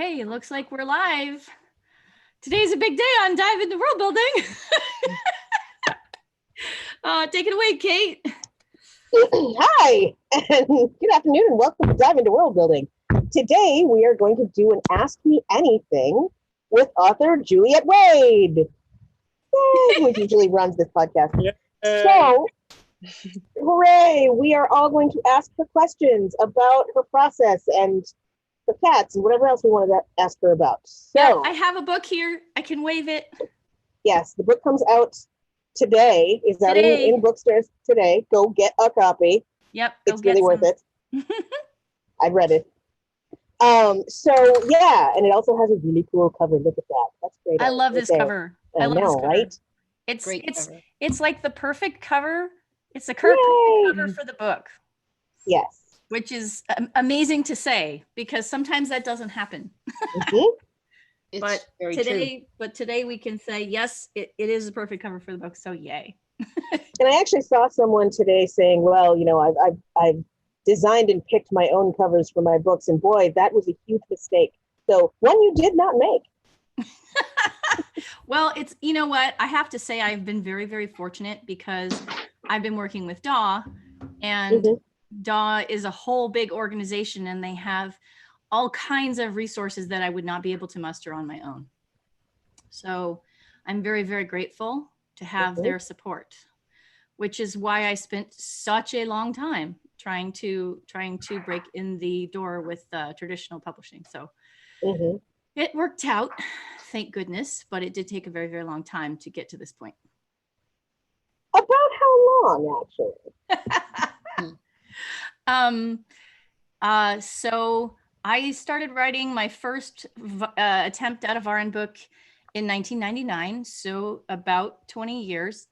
Okay, it looks like we're live. Today's a big day on Dive into World Building. Take it away, Kate. Hi, and good afternoon, and welcome to Dive into World Building. Today, we are going to do an Ask Me Anything with author Juliet Wade, who usually runs this podcast. So, hooray, we are all going to ask her questions about her process and the cats and whatever else we wanted to ask her about. So, Yeah, I have a book here. I can wave it. Yes, the book comes out today. Is out in bookstores today. Go get a copy. Yep, it's really worth it. I've read it. So yeah, and it also has a really cool cover. Look at that. That's great. I love this cover. I love this cover. Right? It's like the perfect cover. It's the perfect cover for the book. Yes. Which is amazing to say because sometimes that doesn't happen. But today we can say yes, it is a perfect cover for the book. So yay. And I actually saw someone today saying, well, you know, I've designed and picked my own covers for my books, and boy, that was a huge mistake. So one you did not make. Well, it's, you know what, I have to say I've been very, very fortunate because I've been working with DAW, and DAW is a whole big organization, and they have all kinds of resources that I would not be able to muster on my own. So I'm very, very grateful to have their support, which is why I spent such a long time trying to break in the door with traditional publishing. So it worked out, thank goodness, but it did take a very, very long time to get to this point. About how long, actually? So I started writing my first attempt at a Varan book in 1999, so about 20 years.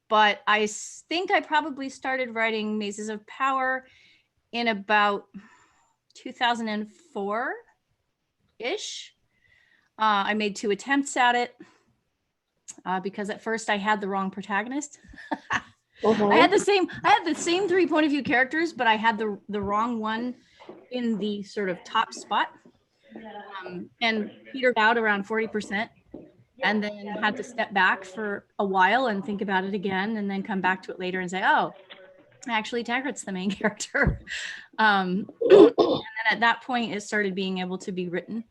But I think I probably started writing Mazes of Power in about 2004-ish. I made 2 attempts at it because at first I had the wrong protagonist. I had the same 3 point of view characters, but I had the wrong one in the sort of top spot, and petered out around 40%, and then had to step back for a while and think about it again, and then come back to it later and say, oh, actually Taggart's the main character. And then at that point it started being able to be written.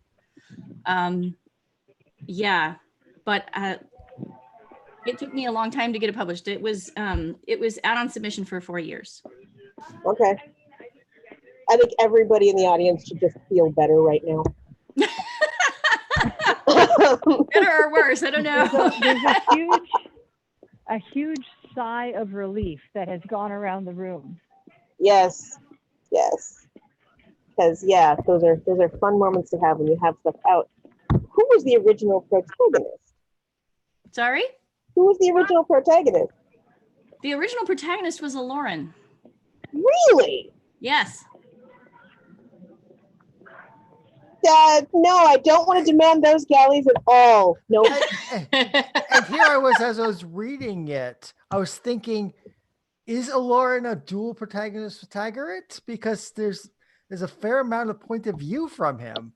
Yeah, but it took me a long time to get it published. It was out on submission for 4 years. Okay. I think everybody in the audience should just feel better right now. Better or worse, I don't know. There's a huge sigh of relief that has gone around the room. Yes. Because yeah, those are fun moments to have when you have stuff out. Who was the original protagonist? Sorry? Who was the original protagonist? The original protagonist was a Lauren. Really? Yes. No, I don't want to demand those galleys at all. No. And here I was, as I was reading it, I was thinking, is Lauren a dual protagonist with Taggart? Because there's a fair amount of point of view from him.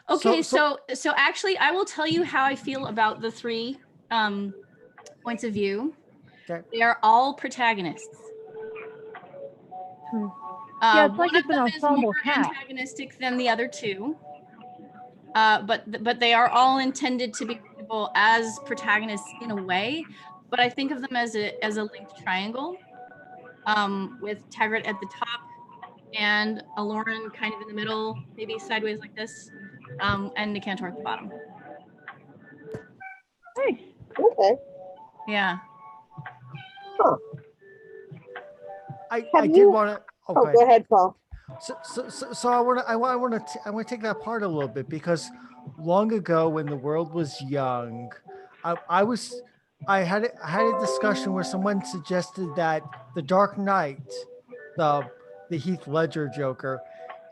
Okay, so actually, I will tell you how I feel about the 3 points of view. Okay. They are all protagonists. Yeah, it's like one it's of them an ensemble is more cast. antagonistic than the other 2, but they are all intended to be readable as protagonists in a way. But I think of them as a linked triangle, with Taggart at the top and a Lauren kind of in the middle, maybe sideways like this, and Nicantor at the bottom. Nice. Okay. Yeah. Huh. I did want to. Oh, go ahead, Paul. So I want to take that part a little bit, because long ago when the world was young, I had a discussion where someone suggested that the Dark Knight, the Heath Ledger Joker,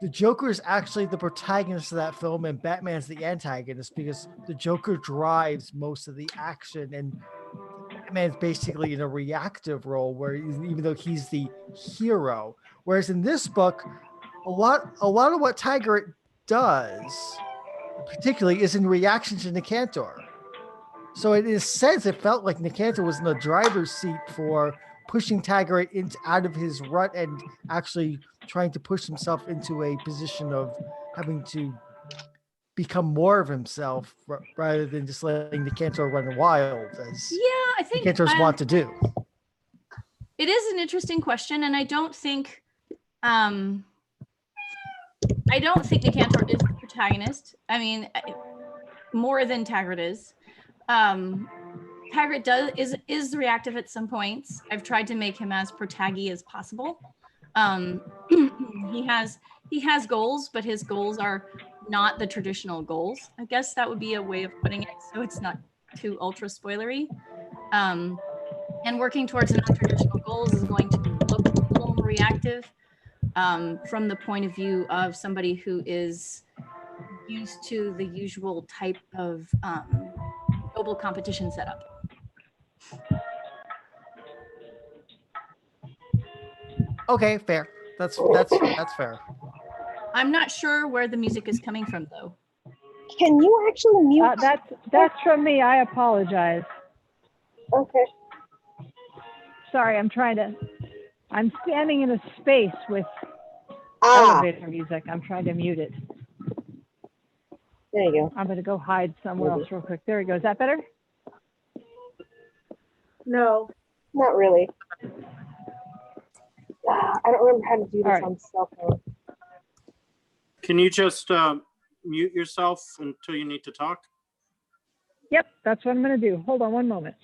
the Joker is actually the protagonist of that film and Batman's the antagonist, because the Joker drives most of the action and Batman's basically in a reactive role, where even though he's the hero. Whereas in this book, a lot of what Taggart does, particularly, is in reaction to Nicantor. So it is says it felt like Nicantor was in the driver's seat for pushing Taggart out of his rut and actually trying to push himself into a position of having to become more of himself rather than just letting Nicantor run wild as Yeah, I think Nicantors want to do. it is an interesting question, and I don't think Nicantor is the protagonist. I mean, more than Taggart is. Taggart is reactive at some points. I've tried to make him as protaggy as possible. He has goals, but his goals are not the traditional goals. I guess that would be a way of putting it, so it's not too ultra spoilery. And working towards non-traditional goals is going to look a little more reactive from the point of view of somebody who is used to the usual type of global competition setup. Okay, fair. That's fair. I'm not sure where the music is coming from, though. Can you actually mute? That's from me. I apologize. Okay. Sorry, I'm standing in a space with elevator music. I'm trying to mute it. There you go. I'm going to go hide somewhere else real quick. There we go. Is that better? No, not really. I don't remember how to do this on cell phone. Can you just mute yourself until you need to talk? Yep, that's what I'm going to do. Hold on one moment.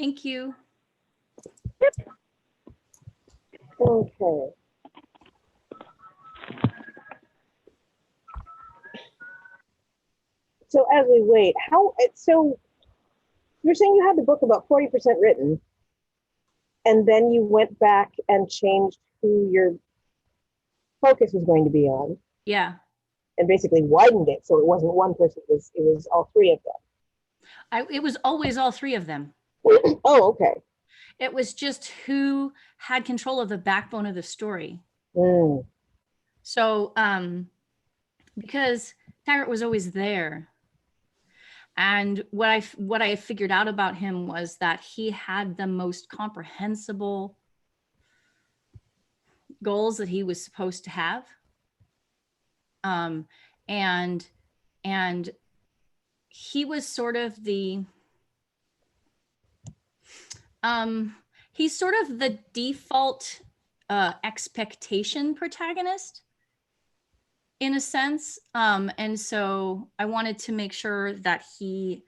Thank you. Yep. Okay. So as we wait, so you're saying you had the book about 40% written, and then you went back and changed who your focus was going to be on. Yeah. And basically widened it so it wasn't one person, it was all three of them. It was always all three of them. Oh, okay. It was just who had control of the backbone of the story. Mm. So, because Taggart was always there, and what I figured out about him was that he had the most comprehensible goals that he was supposed to have, and he was sort of the he's sort of the default expectation protagonist in a sense. And so I wanted to make sure that he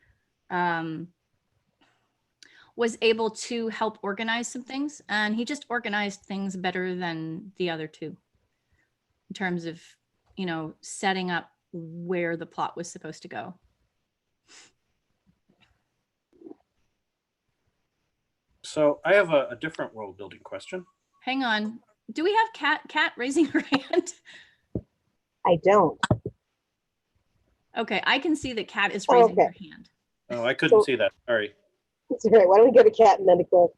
was able to help organize some things, and he just organized things better than the other two in terms of, setting up where the plot was supposed to go. So I have a different world building question. Hang on. Do we have Kat raising her hand? I don't. Okay, I can see that Kat is raising her hand. Oh, I couldn't see that. Sorry. That's all right. Why don't we go to Kat and then to Cliff?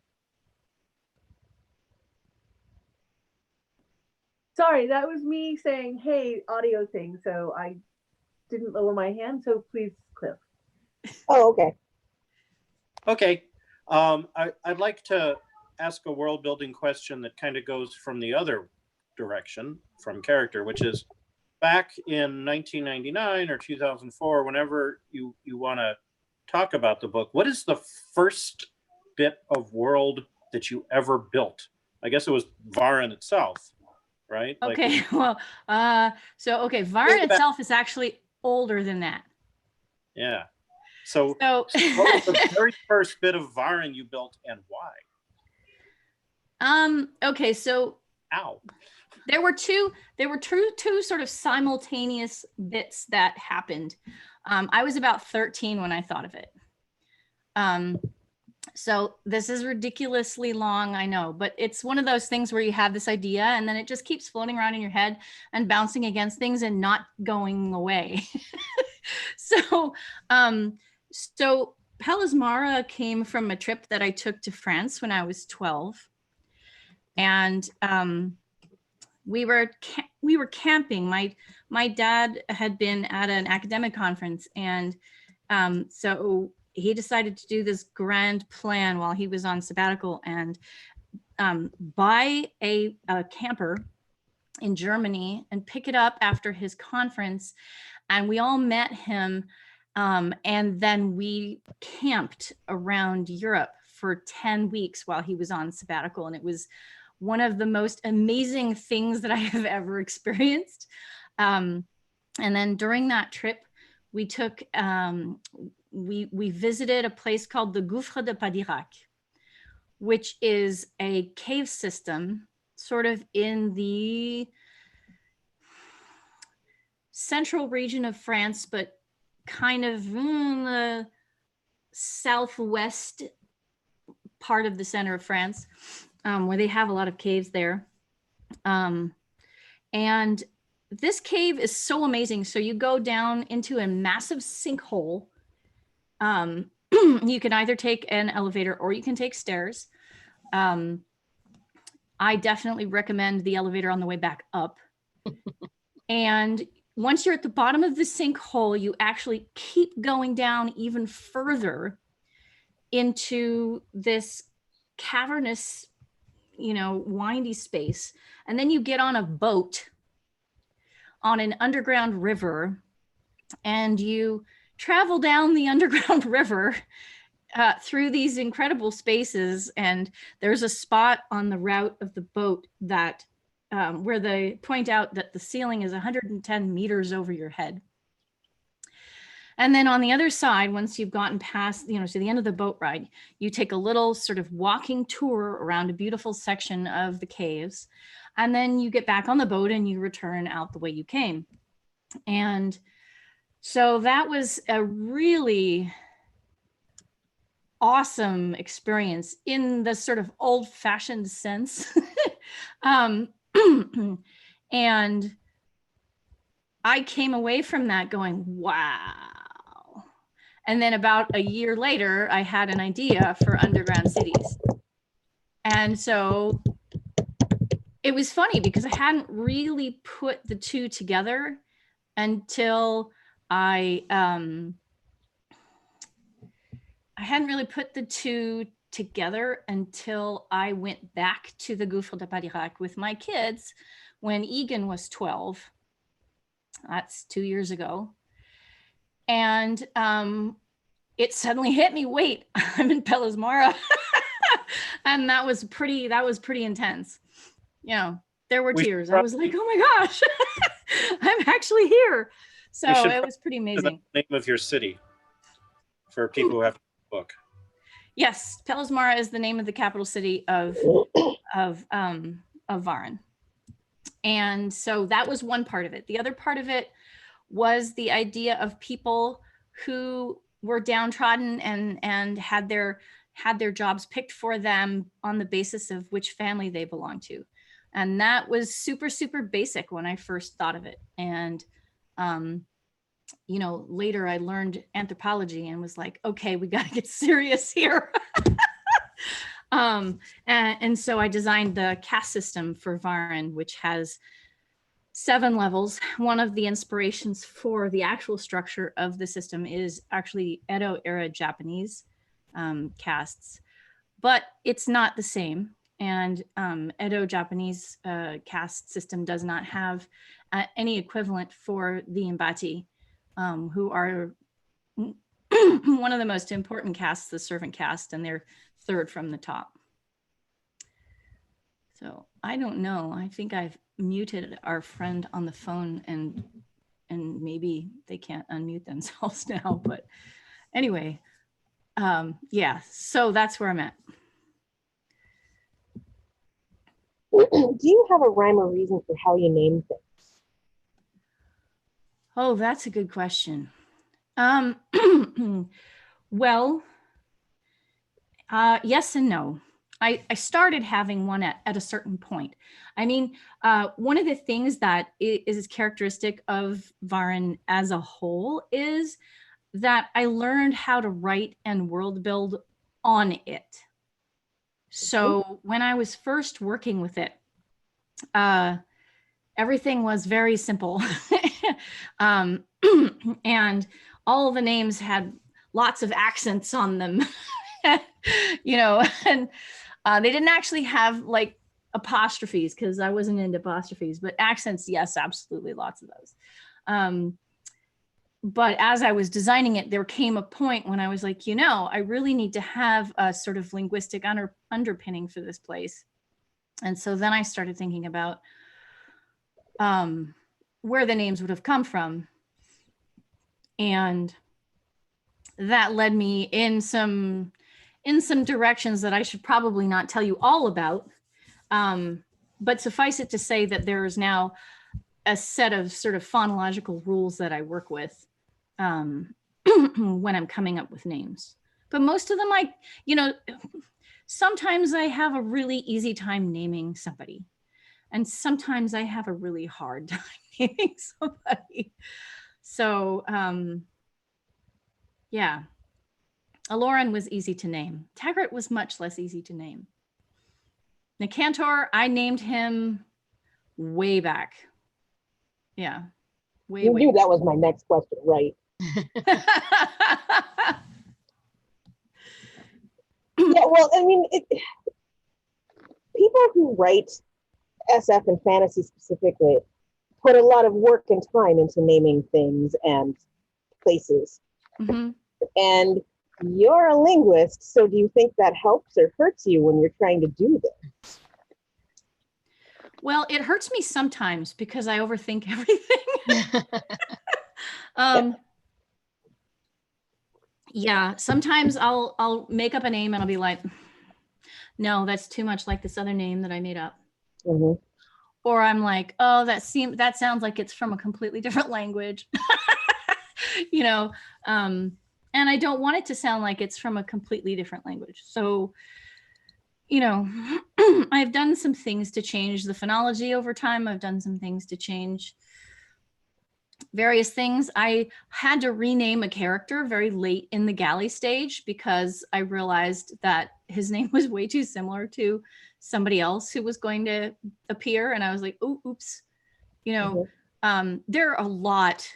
Sorry, that was me saying, hey, audio thing. So I didn't lower my hand. So please, Cliff. Oh, okay. Okay. I'd like to ask a world building question that kind of goes from the other direction from character, which is back in 1999 or 2004, whenever you want to talk about the book, what is the first bit of world that you ever built? I guess it was Varan itself, right? Okay, Varan itself is actually older than that. Yeah. So what was the very first bit of Varan you built and why? Okay, so there were two sort of simultaneous bits that happened. I was about 13 when I thought of it. So this is ridiculously long, I know, but it's one of those things where you have this idea and then it just keeps floating around in your head and bouncing against things and not going away. So Pelismara came from a trip that I took to France when I was 12. And we were camping. My dad had been at an academic conference, and so he decided to do this grand plan while he was on sabbatical and buy a camper in Germany and pick it up after his conference. And we all met him. And then we camped around Europe for 10 weeks while he was on sabbatical. And it was one of the most amazing things that I have ever experienced. And then during that trip, we took, we visited a place called the Gouffre de Padirac, which is a cave system sort of in the central region of France, but kind of in the southwest part of the center of France, where they have a lot of caves there. And this cave is so amazing. So you go down into a massive sinkhole. You can either take an elevator or you can take stairs. I definitely recommend the elevator on the way back up. And once you're at the bottom of the sinkhole, you actually keep going down even further into this cavernous, windy space. And then you get on a boat on an underground river, and you travel down the underground river through these incredible spaces. And there's a spot on the route of the boat that where they point out that the ceiling is 110 meters over your head. And then on the other side, once you've gotten past, to the end of the boat ride, you take a little sort of walking tour around a beautiful section of the caves. And then you get back on the boat and you return out the way you came. And so that was a really awesome experience in the sort of old-fashioned sense. And I came away from that going, wow. And then about a year later, I had an idea for underground cities. And so it was funny because I hadn't really put the two together until I hadn't really put the two together until I went back to the Gouffre de Padirac with my kids when Egan was 12. That's 2 years ago. And it suddenly hit me, wait, I'm in Pelismara. And that was pretty intense. There were tears. I was like, oh my gosh, I'm actually here. So it was pretty amazing. The name of your city for people who have the book. Yes, Pelismara is the name of the capital city of Varan. And so that was one part of it. The other part of it was the idea of people who were downtrodden and had their jobs picked for them on the basis of which family they belonged to. And that was super, super basic when I first thought of it. And later I learned anthropology and was like, okay, we got to get serious here. And so I designed the caste system for Varan, which has 7 levels. One of the inspirations for the actual structure of the system is actually Edo era Japanese castes, but it's not the same. And Edo Japanese caste system does not have any equivalent for the Imbati, who are one of the most important castes, the servant caste, and they're 3rd from the top. So I don't know. I think I've muted our friend on the phone and maybe they can't unmute themselves now. But anyway, yeah, so that's where I'm at. Do you have a rhyme or reason for how you name things? Oh, that's a good question. Well, yes and no. I started having one at a certain point. I mean, one of the things that is characteristic of Varan as a whole is that I learned how to write and world build on it. So when I was first working with it, everything was very simple. um, and all the names had lots of accents on them, you know, and they didn't actually have like apostrophes because I wasn't into apostrophes, but accents, yes, absolutely, lots of those. But as I was designing it, there came a point when I was like, you know, I really need to have a sort of linguistic underpinning for this place. And so then I started thinking about where the names would have come from. And that led me in some directions that I should probably not tell you all about. But suffice it to say that there is now a set of sort of phonological rules that I work with when I'm coming up with names. But most of them, you know, sometimes I have a really easy time naming somebody. And sometimes I have a really hard time naming somebody. So yeah, Aloran was easy to name. Taggart was much less easy to name. Nicantor, I named him way back. Yeah, way, You way knew that was my next question, right? Yeah, well, I mean, people who write SF and fantasy specifically put a lot of work and time into naming things and places. Mm-hmm. And you're a linguist, so do you think that helps or hurts you when you're trying to do this? Well, it hurts me sometimes because I overthink everything. Yeah, sometimes I'll make up a name and I'll be like, no, that's too much like this other name that I made up. Mm-hmm. Or I'm like, oh, that sounds like it's from a completely different language. You know, and I don't want it to sound like it's from a completely different language. So, you know, I've done some things to change the phonology over time. I've done some things to change various things. I had to rename a character very late in the galley stage because I realized that his name was way too similar to somebody else who was going to appear. And I was like, oh, oops. You know, there are a lot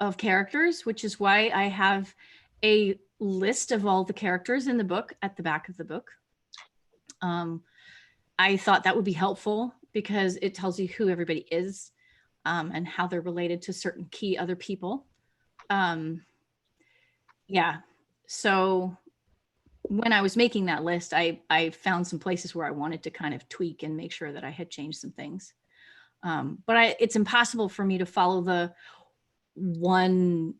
of characters, which is why I have a list of all the characters in the book at the back of the book. I thought that would be helpful because it tells you who everybody is. And how they're related to certain key other people. Yeah, so when I was making that list, I found some places where I wanted to kind of tweak and make sure that I had changed some things. But it's impossible for me to follow the one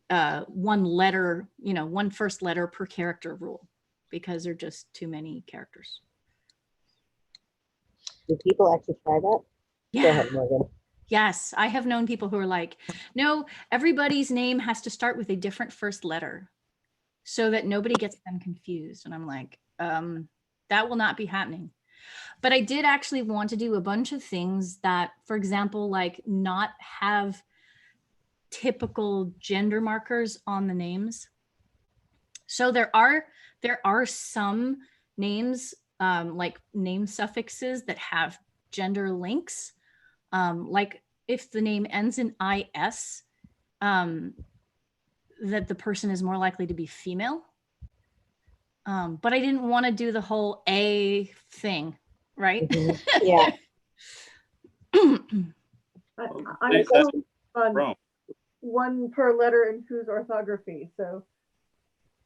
letter, you know, one first letter per character rule because there are just too many characters. Do people actually try that? Yeah. Go ahead, Morgan. Yes, I have known people who are like, no, everybody's name has to start with a different first letter so that nobody gets them confused. And I'm like, that will not be happening. But I did actually want to do a bunch of things that, for example, like not have typical gender markers on the names. So there are some names, like name suffixes that have gender links. Like if the name ends in IS, that the person is more likely to be female. But I didn't want to do the whole A thing, right? Mm-hmm. Yeah. I'm so on one per letter in whose orthography. So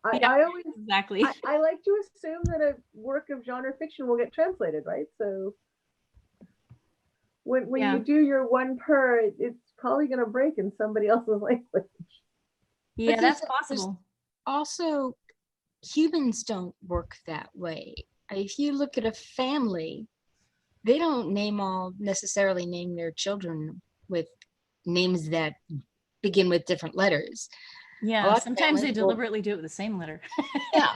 I always exactly. I like to assume that a work of genre fiction will get translated, right? So when you do your one per, it's probably going to break in somebody else's language. Yeah, that's possible. Also, humans don't work that way. If you look at a family, they don't necessarily name their children with names that begin with different letters. Yeah, sometimes they deliberately do it with the same letter. Yeah.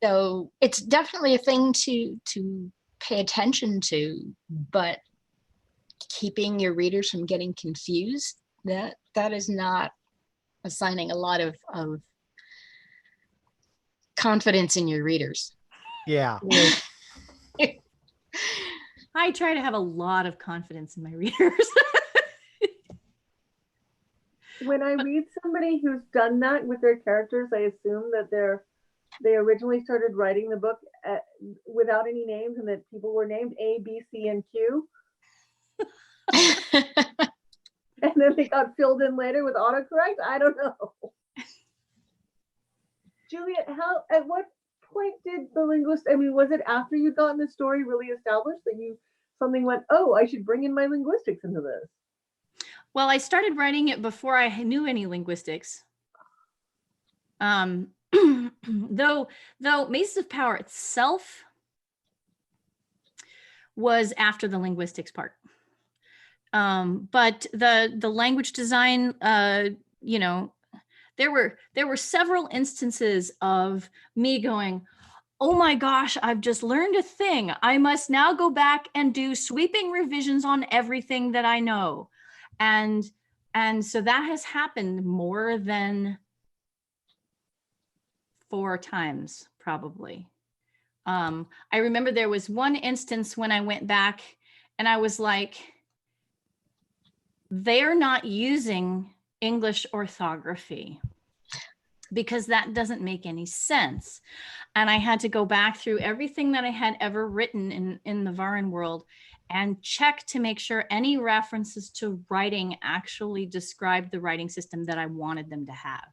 So it's definitely a thing to pay attention to, but keeping your readers from getting confused, that is not assigning a lot of confidence in your readers. Yeah. I try to have a lot of confidence in my readers. When I read somebody who's done that with their characters, I assume that they originally started writing the book without any names, and that people were named A, B, C, and Q. And then they got filled in later with autocorrect. I don't know. Juliet, at what point did the linguist, I mean, was it after you'd gotten the story really established that something went, oh, I should bring in my linguistics into this? Well, I started writing it before I knew any linguistics. Though Mazes of Power itself was after the linguistics part. But the language design, you know, there were several instances of me going, oh my gosh, I've just learned a thing. I must now go back and do sweeping revisions on everything that I know. And so that has happened more than 4 times, probably. I remember there was one instance when I went back and I was like, they're not using English orthography because that doesn't make any sense. And I had to go back through everything that I had ever written in the Varan world and check to make sure any references to writing actually described the writing system that I wanted them to have.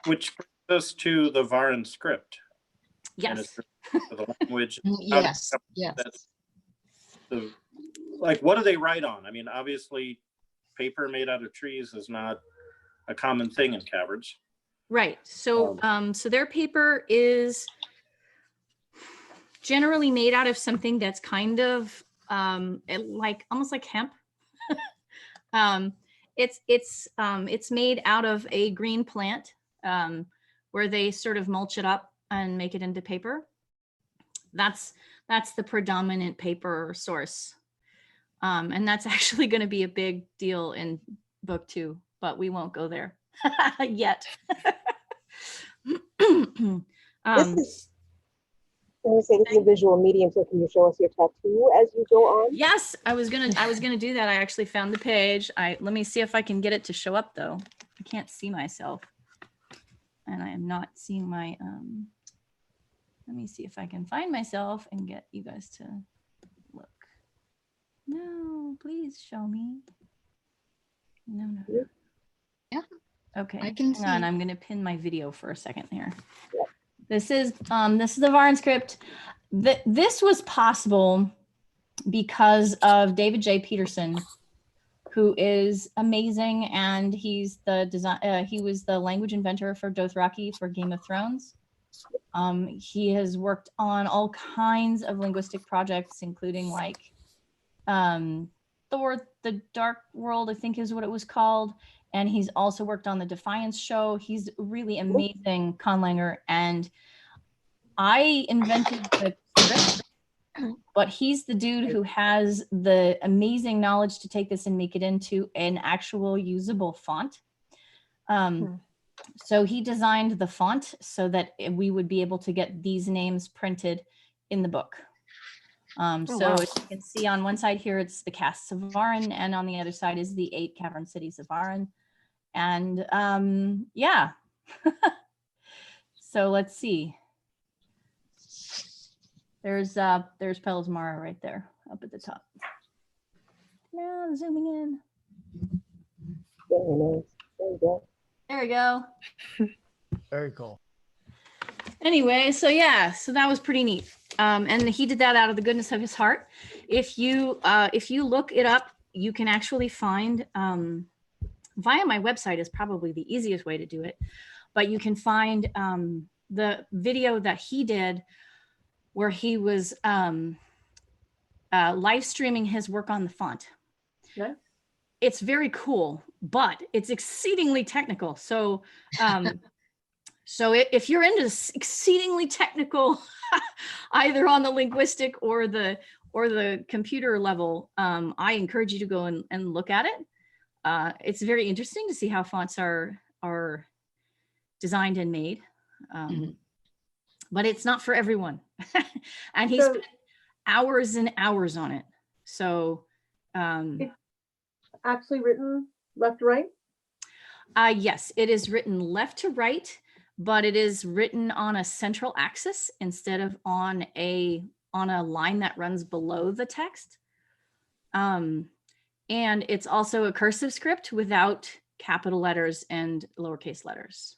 Which brings us to the Varan script. Yes. The language. Yes. Yes. Like, what do they write on? I mean, obviously, paper made out of trees is not a common thing in caverns. Right. So, so their paper is generally made out of something that's kind of like almost like hemp. It's made out of a green plant where they sort of mulch it up and make it into paper. That's the predominant paper source. And that's actually going to be a big deal in book 2, but we won't go there yet. This is a visual medium, so can you show us your tattoo as you go on? Yes, I was gonna do that. I actually found the page. Let me see if I can get it to show up though. I can't see myself. And I am not seeing my let me see if I can find myself and get you guys to look. No, please show me. No. Yeah. Okay. I can Hang on, see. I'm gonna pin my video for a second here. This is the Varan script. This was possible because of David J. Peterson, who is amazing, and he's the design. He was the language inventor for Dothraki for Game of Thrones. He has worked on all kinds of linguistic projects, including like Thor: The Dark World, I think is what it was called. And he's also worked on the Defiance show. He's really amazing conlanger. And I invented the script, but he's the dude who has the amazing knowledge to take this and make it into an actual usable font. So he designed the font so that we would be able to get these names printed in the book. So as you can see on one side here, it's the casts of Varan, and on the other side is the 8 cavern cities of Varan. And yeah, so let's see. There's Pelzmara right there up at the top. Now zooming in. Very nice. There you go. There we go. Very cool. Anyway, so yeah, so that was pretty neat. And he did that out of the goodness of his heart. If you look it up, you can actually find via my website is probably the easiest way to do it, but you can find the video that he did where he was live streaming his work on the font. Yeah. It's very cool, but it's exceedingly technical. So if you're into exceedingly technical, either on the linguistic or the computer level, I encourage you to go and look at it. It's very interesting to see how fonts are designed and made, but it's not for everyone. And hours and hours on it. So, Actually written left to right? yes, it is written left to right, but it is written on a central axis instead of on a line that runs below the text. And it's also a cursive script without capital letters and lowercase letters.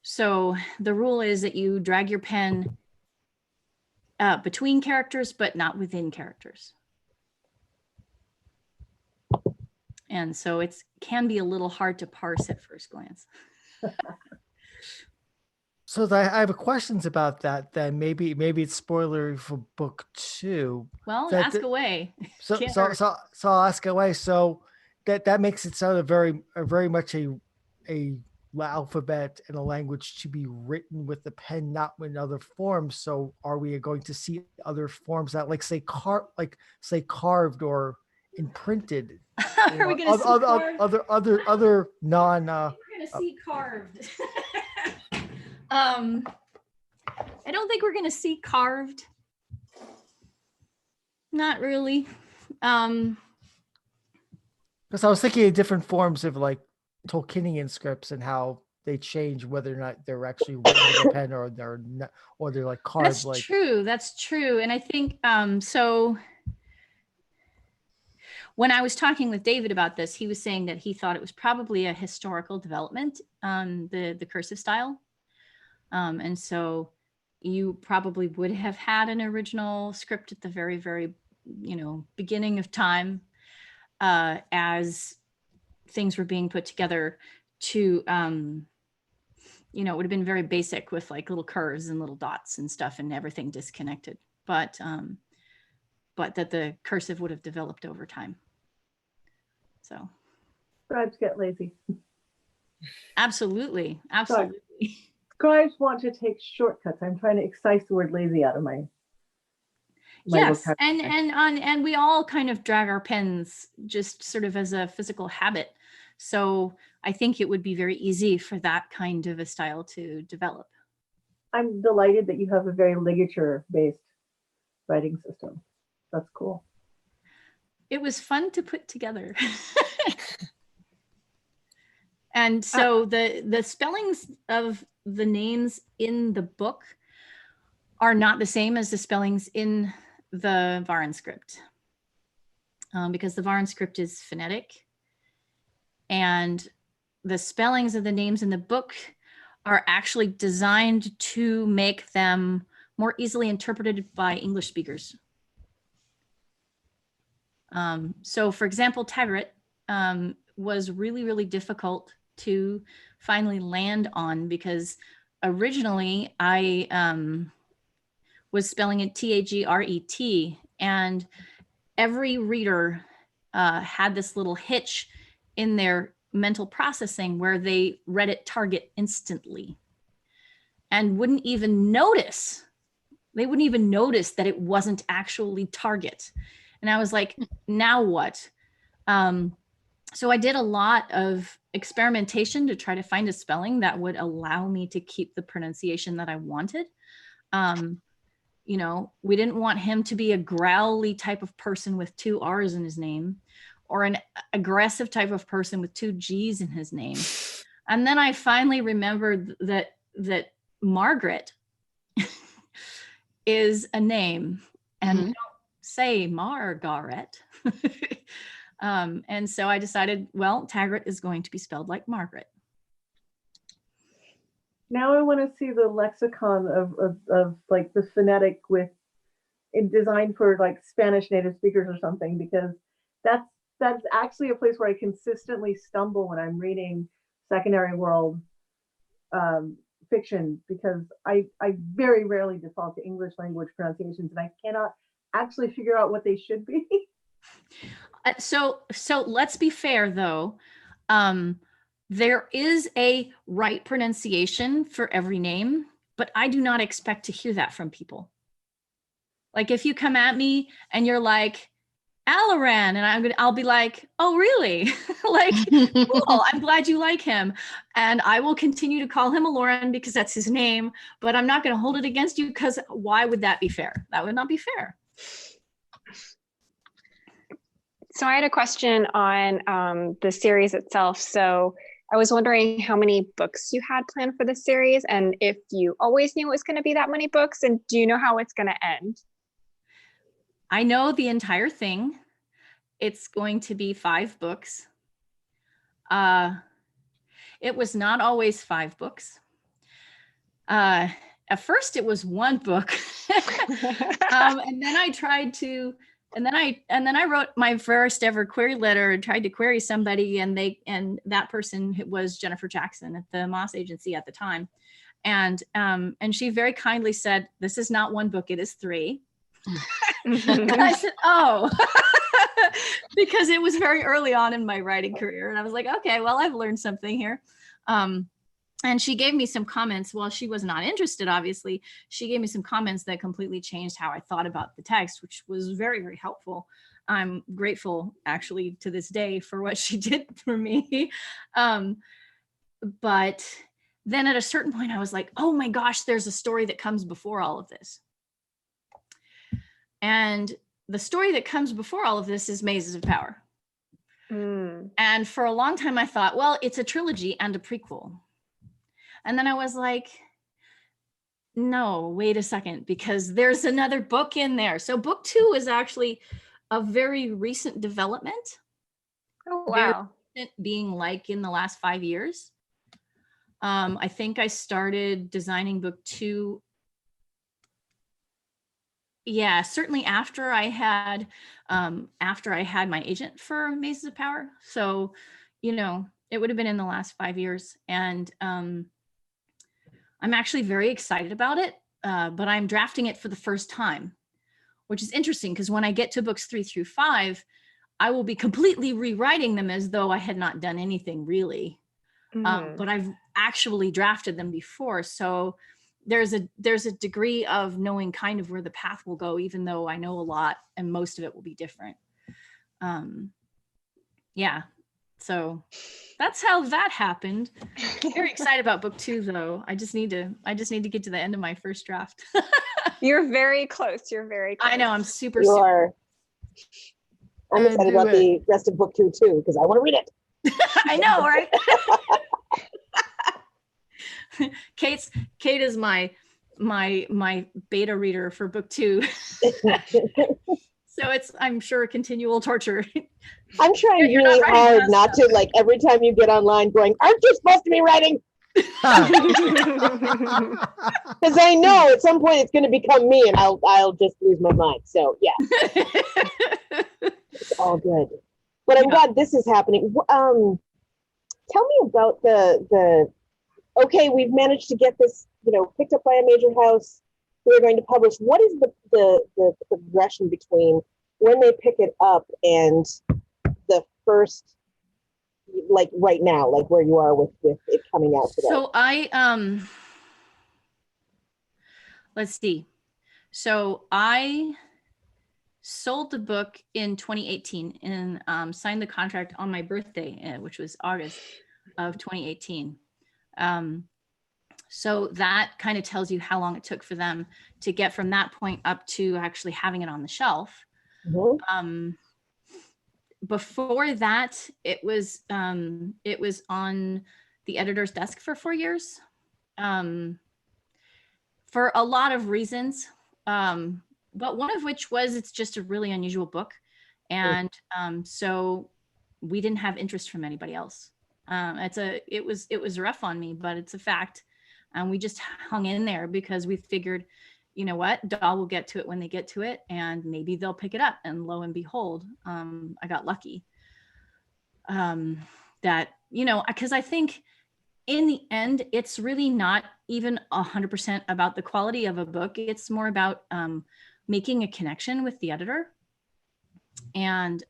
So the rule is that you drag your pen between characters, but not within characters. And so it can be a little hard to parse at first glance. So I have questions about that. Then maybe it's spoilery for book 2. Well, That- ask away. So Can't so, hurt. so so I'll ask away. So that makes it sound very much a alphabet and a language to be written with the pen, not in other forms. So are we going to see other forms that, like say carved or imprinted? Are we going to see carved? Other non. We're going to see carved. I don't think we're going to see carved. Not really. Because I was thinking of different forms of like Tolkienian scripts and how they change whether or not they're actually written with a pen or they're not, or they're like carved. That's like true. That's true. And I think so. When I was talking with David about this, he was saying that he thought it was probably a historical development, the cursive style. And so you probably would have had an original script at the very, very, beginning of time, as things were being put together to, it would have been very basic with like little curves and little dots and stuff and everything disconnected, but that the cursive would have developed over time. So. Scribes get lazy. Absolutely. Absolutely. Scribes want to take shortcuts. I'm trying to excise the word lazy out of my yes, vocabulary. and we all kind of drag our pens just sort of as a physical habit. So I think it would be very easy for that kind of a style to develop. I'm delighted that you have a very ligature-based writing system. That's cool. It was fun to put together. And so the spellings of the names in the book are not the same as the spellings in the Varan script, because the Varan script is phonetic, and the spellings of the names in the book are actually designed to make them more easily interpreted by English speakers. So for example, Taggart was really, really difficult to finally land on, because originally I was spelling it T-A-G-R-E-T, and every reader had this little hitch in their mental processing where they read it Target instantly and wouldn't even notice. They wouldn't even notice that it wasn't actually Target. And I was like, now what? So I did a lot of experimentation to try to find a spelling that would allow me to keep the pronunciation that I wanted. We didn't want him to be a growly type of person with 2 R's in his name, or an aggressive type of person with 2 G's in his name. And then I finally remembered that Margaret is a name, and don't say Margaret. And so I decided, well, Taggart is going to be spelled like Margaret. Now I want to see the lexicon of like the phonetic designed for like Spanish native speakers or something, because that's actually a place where I consistently stumble when I'm reading secondary world fiction, because I very rarely default to English language pronunciations, and I cannot actually figure out what they should be. So let's be fair though. There is a right pronunciation for every name, but I do not expect to hear that from people. Like if you come at me and you're like, Alaran, and I'll be like, oh really? Like, cool, I'm glad you like him. And I will continue to call him Aloran because that's his name, but I'm not going to hold it against you, because why would that be fair? That would not be fair. So I had a question on the series itself. So I was wondering how many books you had planned for the series, and if you always knew it was going to be that many books, and do you know how it's going to end? I know the entire thing. It's going to be 5 books. It was not always 5 books. At first it was 1 book. And then I tried to, and then I wrote my first ever query letter and tried to query somebody, and that person was Jennifer Jackson at the Moss Agency at the time. And she very kindly said, this is not 1 book, it is 3. And I said, oh, because it was very early on in my writing career. And I was like, okay, well, I've learned something here. And she gave me some comments. Well, she was not interested, obviously. She gave me some comments that completely changed how I thought about the text, which was very, very helpful. I'm grateful, actually, to this day for what she did for me. But then at a certain point, I was like, oh my gosh, there's a story that comes before all of this. And the story that comes before all of this is Mazes of Power. And for a long time, I thought, well, it's a trilogy and a prequel. And then I was like, no, wait a second, because there's another book in there. So book 2 is actually a very recent development. Oh, wow. Being like in the last 5 years. I think I started designing book 2. Yeah, certainly after I had my agent for Mazes of Power. So, it would have been in the last 5 years. And I'm actually very excited about it, but I'm drafting it for the first time, which is interesting because when I get to books 3 through 5, I will be completely rewriting them as though I had not done anything really. But I've actually drafted them before. So there's a degree of knowing kind of where the path will go, even though I know a lot and most of it will be different. Yeah, so that's how that happened. Very excited about book 2 though. I just need to get to the end of my first draft. You're very close. You're very close. I know, I'm super. You are. I'm excited about the rest of book 2 too, because I want to read it. I know, right? Kate is my beta reader for book 2. So it's, I'm sure, continual torture. I'm trying really hard not to, like, every time you get online going, aren't you supposed to be writing? Because I know at some point it's going to become me and I'll just lose my mind. So yeah, it's all good. But I'm glad this is happening. Tell me about the okay, we've managed to get this, picked up by a major house. We're going to publish. What is the progression between when they pick it up and the first, like right now, like where you are with it coming out today? So let's see. So I sold the book in 2018 and signed the contract on my birthday, which was August of 2018. So that kind of tells you how long it took for them to get from that point up to actually having it on the shelf. Mm-hmm. Before that, it was on the editor's desk for 4 years, for a lot of reasons. But one of which was it's just a really unusual book. And so we didn't have interest from anybody else. It was rough on me, but it's a fact. And we just hung in there because we figured, you know what, DAW will get to it when they get to it, and maybe they'll pick it up. And lo and behold, I got lucky. That, because I think in the end, it's really not even 100% about the quality of a book. It's more about making a connection with the editor. And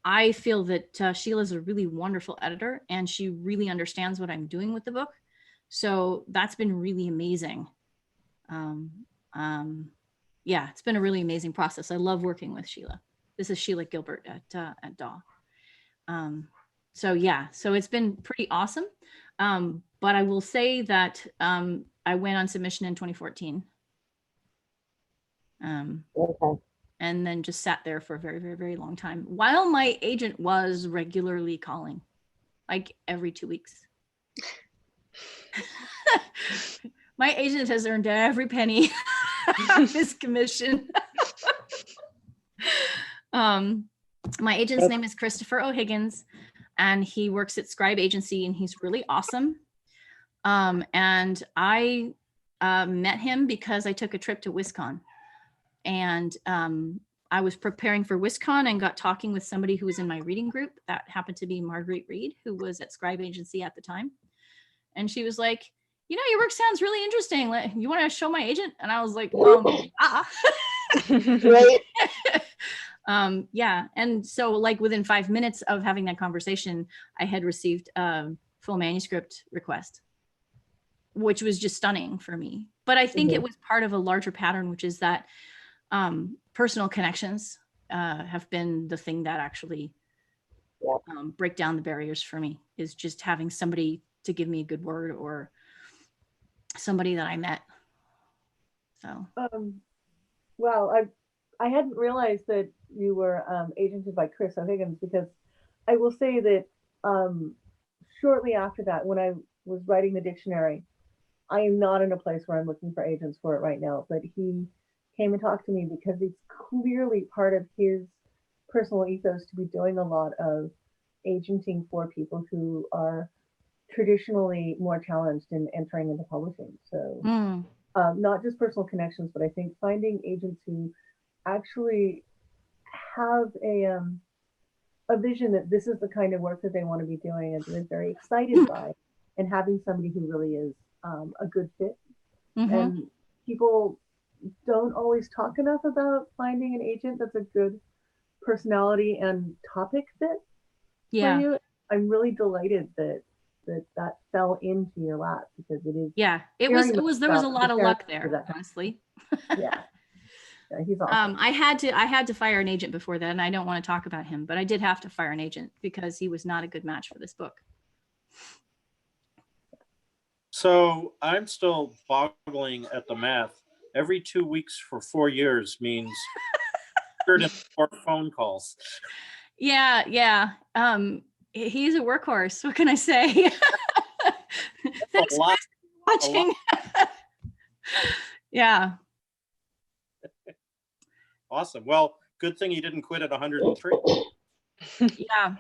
I feel that Sheila's a really wonderful editor, and she really understands what I'm doing with the book. So that's been really amazing. Yeah, it's been a really amazing process. I love working with Sheila. This is Sheila Gilbert at DAW. So yeah, so it's been pretty awesome. But I will say that I went on submission in 2014. Okay. And then just sat there for a very, very, very long time while my agent was regularly calling, like every 2 weeks. My agent has earned every penny of his commission. My agent's name is Christopher O'Higgins, and he works at Scribe Agency, and he's really awesome. And I met him because I took a trip to WisCon, and I was preparing for WisCon and got talking with somebody who was in my reading group. That happened to be Marguerite Reed, who was at Scribe Agency at the time. And she was like, you know, your work sounds really interesting. You want to show my agent? And I was like, Right. yeah. And so like within 5 minutes of having that conversation, I had received a full manuscript request, which was just stunning for me. But I think it was part of a larger pattern, which is that personal connections have been the thing that actually break down the barriers for me, is just having somebody to give me a good word, or somebody that I met. So well, I hadn't realized that you were agented by Chris O'Higgins, because I will say that shortly after that, when I was writing the dictionary, I am not in a place where I'm looking for agents for it right now, but he came and talked to me because it's clearly part of his personal ethos to be doing a lot of agenting for people who are traditionally more challenged in entering into publishing. So not just personal connections, but I think finding agents who actually have a vision that this is the kind of work that they want to be doing and they're very excited by, and having somebody who really is a good fit. And people don't always talk enough about finding an agent that's a good personality and topic fit for you. I'm really delighted that that fell into your lap, because it is. Yeah, there was a lot of luck there, honestly. Yeah, he's awesome. I had to fire an agent before that, and I don't want to talk about him, but I did have to fire an agent because he was not a good match for this book. So I'm still boggling at the math. Every 2 weeks for 4 years means 104 phone calls. Yeah. He's a workhorse. What can I say? Thanks for watching. Yeah. Awesome. Well, good thing you didn't quit at 103. Yeah,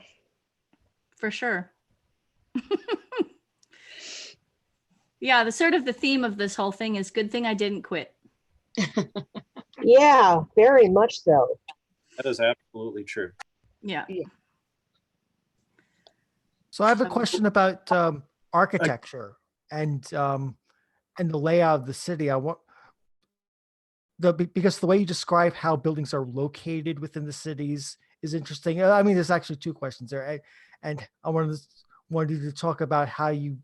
for sure. Yeah, the theme of this whole thing is good thing I didn't quit. Yeah, very much so. That is absolutely true. Yeah. So I have a question about architecture and the layout of the city. Because the way you describe how buildings are located within the cities is interesting. I mean, there's actually two questions there, and I wanted you to talk about how you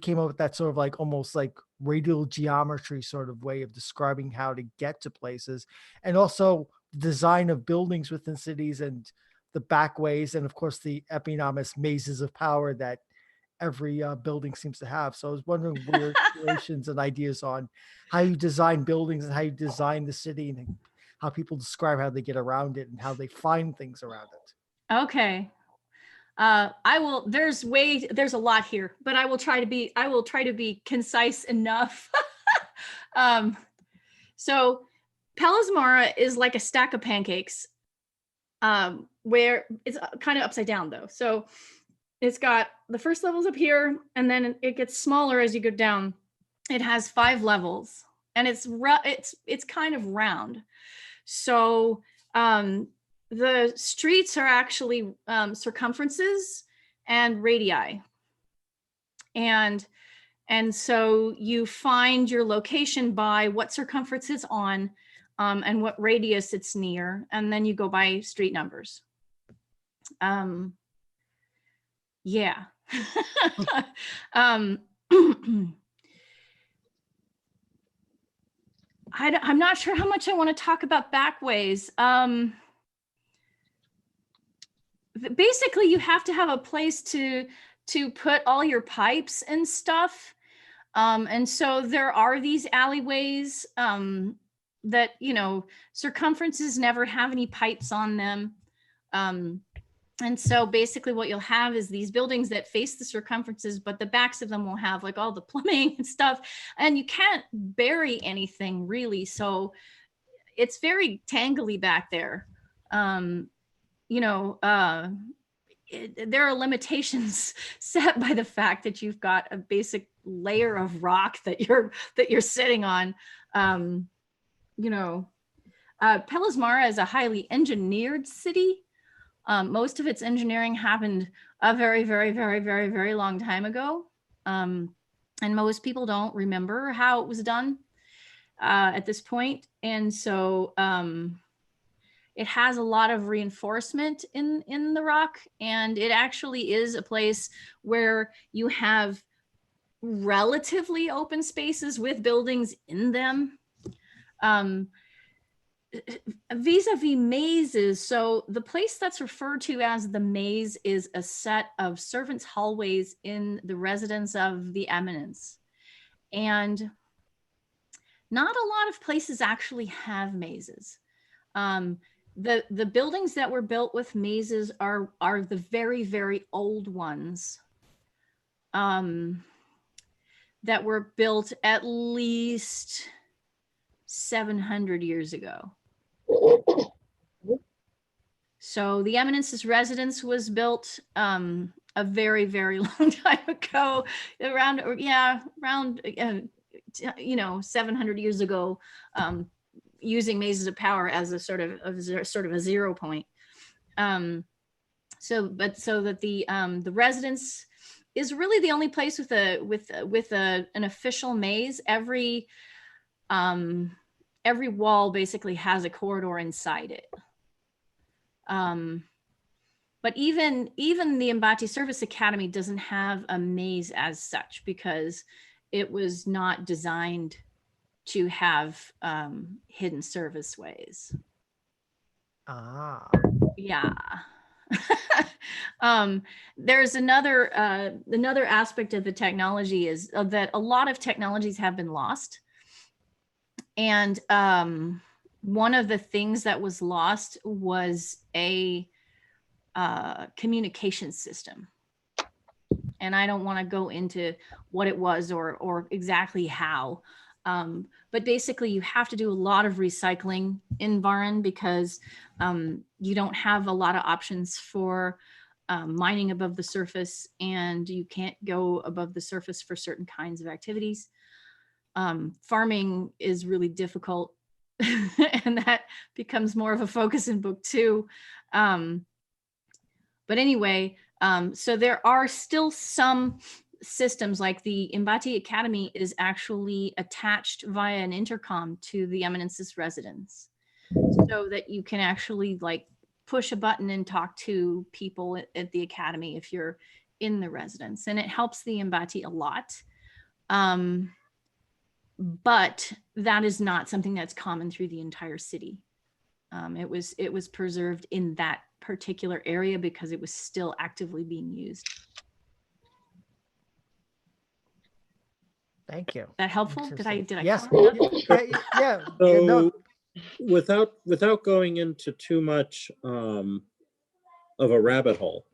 came up with that sort of like almost like radial geometry sort of way of describing how to get to places, and also the design of buildings within cities and the back ways, and of course the eponymous mazes of power that every building seems to have. So I was wondering what your inspirations and ideas on how you design buildings and how you design the city and how people describe how they get around it and how they find things around it. Okay. There's a lot here, but I will try to be concise enough. So Palismara is like a stack of pancakes, where it's kind of upside down though. So it's got the first level's up here, and then it gets smaller as you go down. It has 5 levels, and it's kind of round. So the streets are actually circumferences and radii. And so you find your location by what circumference it's on, and what radius it's near, and then you go by street numbers. Yeah. I'm not sure how much I want to talk about backways. basically you have to have a place to put all your pipes and stuff. And so there are these alleyways that, circumferences never have any pipes on them. And so basically what you'll have is these buildings that face the circumferences, but the backs of them will have like all the plumbing and stuff, and you can't bury anything really. So it's very tangly back there. There are limitations set by the fact that you've got a basic layer of rock that you're sitting on. Pelismara is a highly engineered city. Most of its engineering happened a very, very, very, very, very long time ago. And most people don't remember how it was done at this point. And so it has a lot of reinforcement in the rock, and it actually is a place where you have relatively open spaces with buildings in them. Vis-a-vis mazes, so the place that's referred to as the maze is a set of servants' hallways in the residence of the eminence. And not a lot of places actually have mazes. The buildings that were built with mazes are the very, very old ones that were built at least 700 years ago. So the eminence's residence was built a very, very long time ago, around 700 years ago, using mazes of power as a sort of a 0 point. So that the residence is really the only place with an official maze. Every wall basically has a corridor inside it. But even the Embati Service Academy doesn't have a maze as such, because it was not designed to have hidden service ways. Yeah. There's another aspect of the technology is that a lot of technologies have been lost. And one of the things that was lost was a communication system. And I don't want to go into what it was or exactly how. But basically you have to do a lot of recycling in Varan, because you don't have a lot of options for mining above the surface, and you can't go above the surface for certain kinds of activities. Farming is really difficult, and that becomes more of a focus in book 2. But anyway, so there are still some systems, like the Embati Academy is actually attached via an intercom to the eminence's residence, so that you can actually like push a button and talk to people at the academy if you're in the residence, and it helps the Embati a lot. But that is not something that's common through the entire city. It was preserved in that particular area because it was still actively being used. Thank you. That helpful? Did I Yes. cover enough? Yeah. So No. without going into too much of a rabbit hole,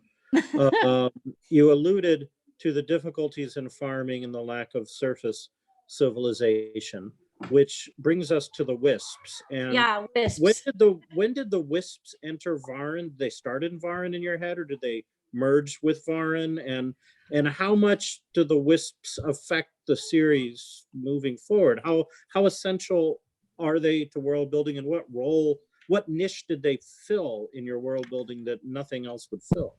you alluded to the difficulties in farming and the lack of surface civilization, which brings us to the wisps. And Yeah, wisps. when did the wisps enter Varan? They started in Varan in your head, or did they merge with Varan? And how much do the wisps affect the series moving forward? How essential are they to world building, and what niche did they fill in your world building that nothing else would fill?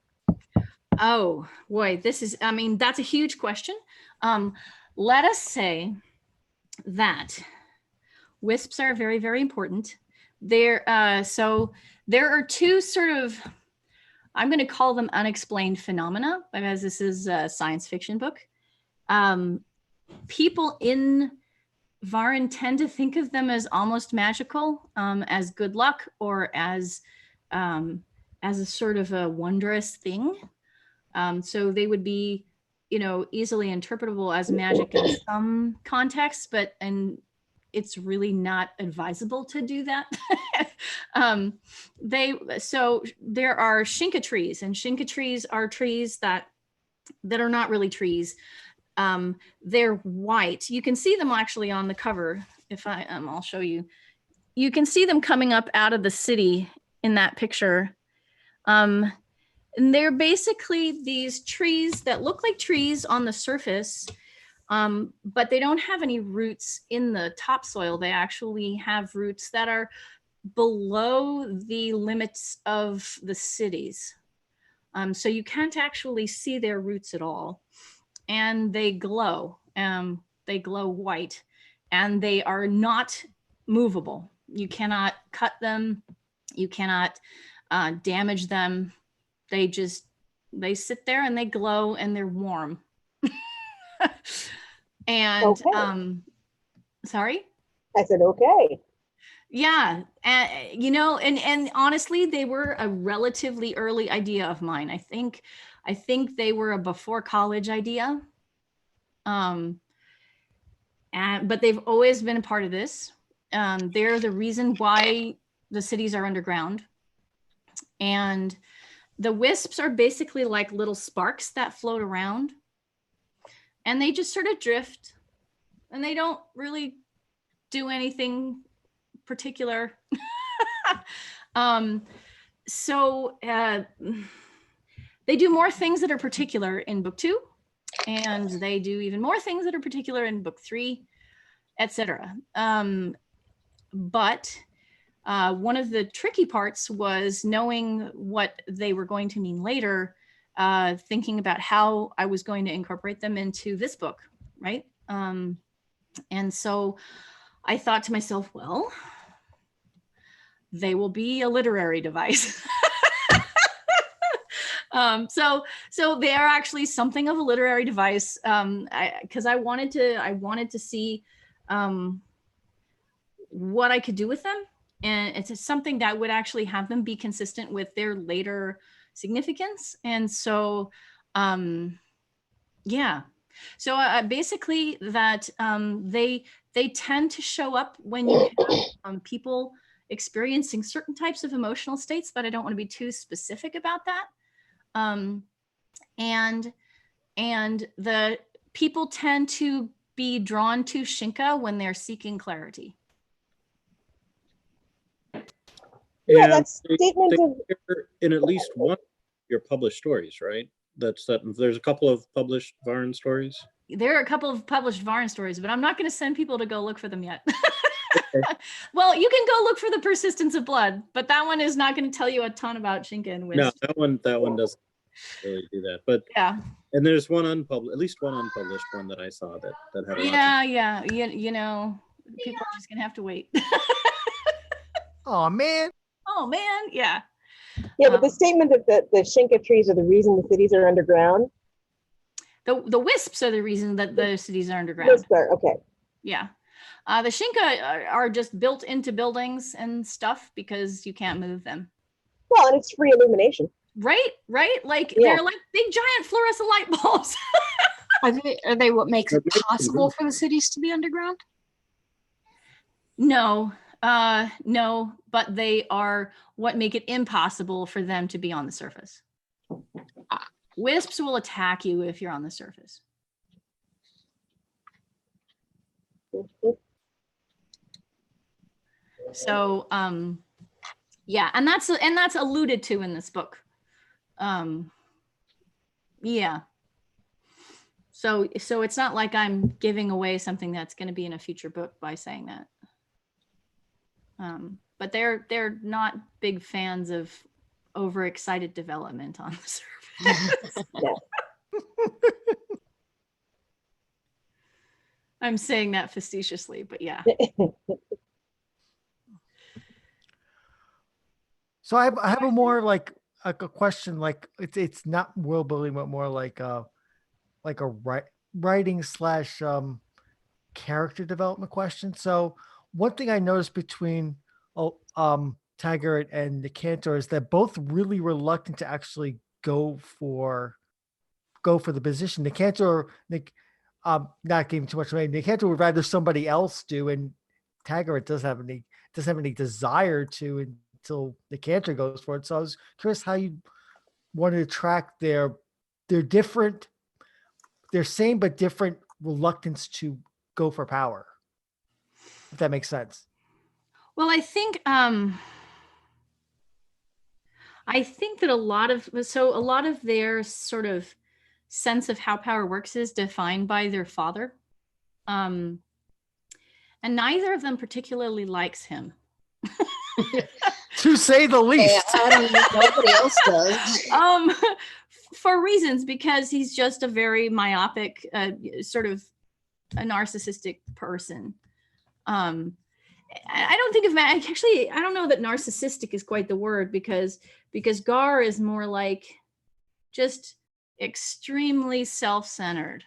Oh boy, that's a huge question. Let us say that wisps are very, very important. So there are two sort of, I'm going to call them unexplained phenomena, because this is a science fiction book. People in Varan tend to think of them as almost magical, as good luck, or as as a sort of a wondrous thing. So they would be, easily interpretable as magic in some contexts, but it's really not advisable to do that. So there are Shinka trees, and Shinka trees are trees that are not really trees. They're white. You can see them actually on the cover. If I'll show you. You can see them coming up out of the city in that picture. And they're basically these trees that look like trees on the surface, but they don't have any roots in the topsoil. They actually have roots that are below the limits of the cities. So you can't actually see their roots at all. And they glow. They glow white, and they are not movable. You cannot cut them. You cannot damage them. They sit there and they glow and they're warm. And Okay. Sorry? I said, okay. Yeah. And honestly, they were a relatively early idea of mine. I think they were a before college idea. But they've always been a part of this. They're the reason why the cities are underground. And the wisps are basically like little sparks that float around, and they just sort of drift, and they don't really do anything particular. So they do more things that are particular in book 2, and they do even more things that are particular in book 3, etc. But one of the tricky parts was knowing what they were going to mean later, thinking about how I was going to incorporate them into this book, right? And so I thought to myself, well, they will be a literary device. So they are actually something of a literary device, because I wanted to see what I could do with them. And it's something that would actually have them be consistent with their later significance. And so, yeah. So basically that they tend to show up when you have people experiencing certain types of emotional states, but I don't want to be too specific about that. And the people tend to be drawn to Shinka when they're seeking clarity. Yeah, And that's statement of appear in at least one of your published stories, right? There's a couple of published Varn stories. There are a couple of published Varn stories, but I'm not going to send people to go look for them yet. Okay. Well, you can go look for the persistence of blood, but that one is not going to tell you a ton about Shinka and Wisp. No, that one doesn't really do that. But Yeah. And there's one unpublished, at least one unpublished one that I saw that had a lot. Yeah. People are just going to have to wait. Oh man. Oh man, yeah. Yeah, but the statement that the Shinka trees are the reason the cities are underground. The wisps are the reason that the cities are underground. Wisps are, okay. Yeah. The Shinka are just built into buildings and stuff because you can't move them. Well, and it's free illumination. Right? Like Yeah. they're like big giant fluorescent light bulbs. Are they what makes it possible for the cities to be underground? No, but they are what make it impossible for them to be on the surface. Wisps will attack you if you're on the surface. So, yeah, and that's alluded to in this book. Yeah. So it's not like I'm giving away something that's going to be in a future book by saying that. But they're not big fans of overexcited development on the surface. I'm saying that facetiously, but yeah. So I have a more like a question, like it's not world building, but more like a writing / character development question. So one thing I noticed between Taggart and the Cantor is they're both really reluctant to actually go for the position. The Cantor, not giving too much away, the Cantor would rather somebody else do, and Taggart doesn't have any desire to until the Cantor goes for it. So I was curious how you wanted to track their different, their same but different reluctance to go for power, if that makes sense. Well, I think that a lot of their sort of sense of how power works is defined by their father. And neither of them particularly likes him. To say the least. I don't know, nobody else does. For reasons, because he's just a very myopic, sort of a narcissistic person. I don't think of actually, I don't know that narcissistic is quite the word, because Gar is more like just extremely self-centered.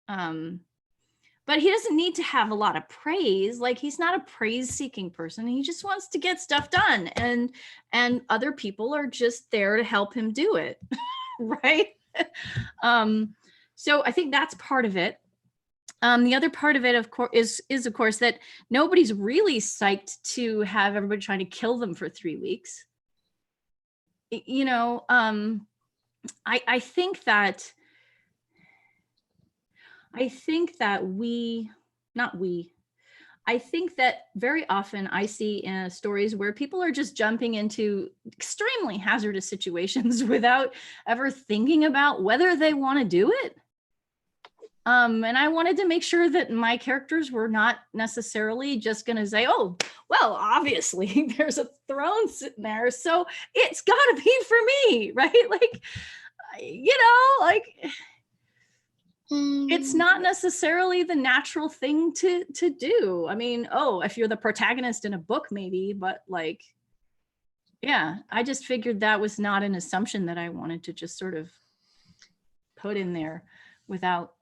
But he doesn't need to have a lot of praise. Like, he's not a praise-seeking person. He just wants to get stuff done, and other people are just there to help him do it, right? So I think that's part of it. The other part of it, of course, is of course that nobody's really psyched to have everybody trying to kill them for 3 weeks. You know, I think that I think that very often I see stories where people are just jumping into extremely hazardous situations without ever thinking about whether they want to do it. And I wanted to make sure that my characters were not necessarily just going to say, oh, well, obviously there's a throne sitting there, so it's got to be for me, right? Like, you know, like, it's not necessarily the natural thing to do. I mean, oh, if you're the protagonist in a book, maybe, but like, yeah, I just figured that was not an assumption that I wanted to just sort of put in there without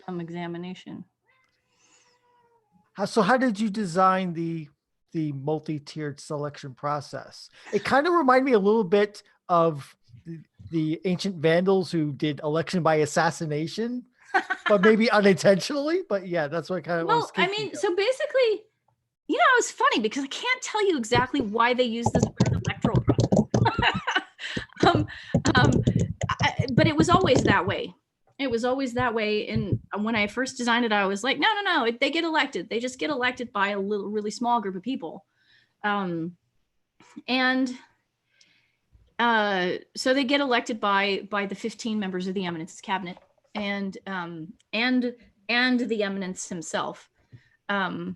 some examination. So how did you design the multi-tiered selection process? It kind of reminded me a little bit of the ancient Vandals who did election by assassination, but maybe unintentionally. But yeah, that's what kind of. Well, I mean, so basically, you know, it's funny because I can't tell you exactly why they use this weird electoral process. But it was always that way. It was always that way. And when I first designed it, I was like, no, they get elected. They just get elected by a really small group of people. So they get elected by the 15 members of the Eminence cabinet and the Eminence himself. And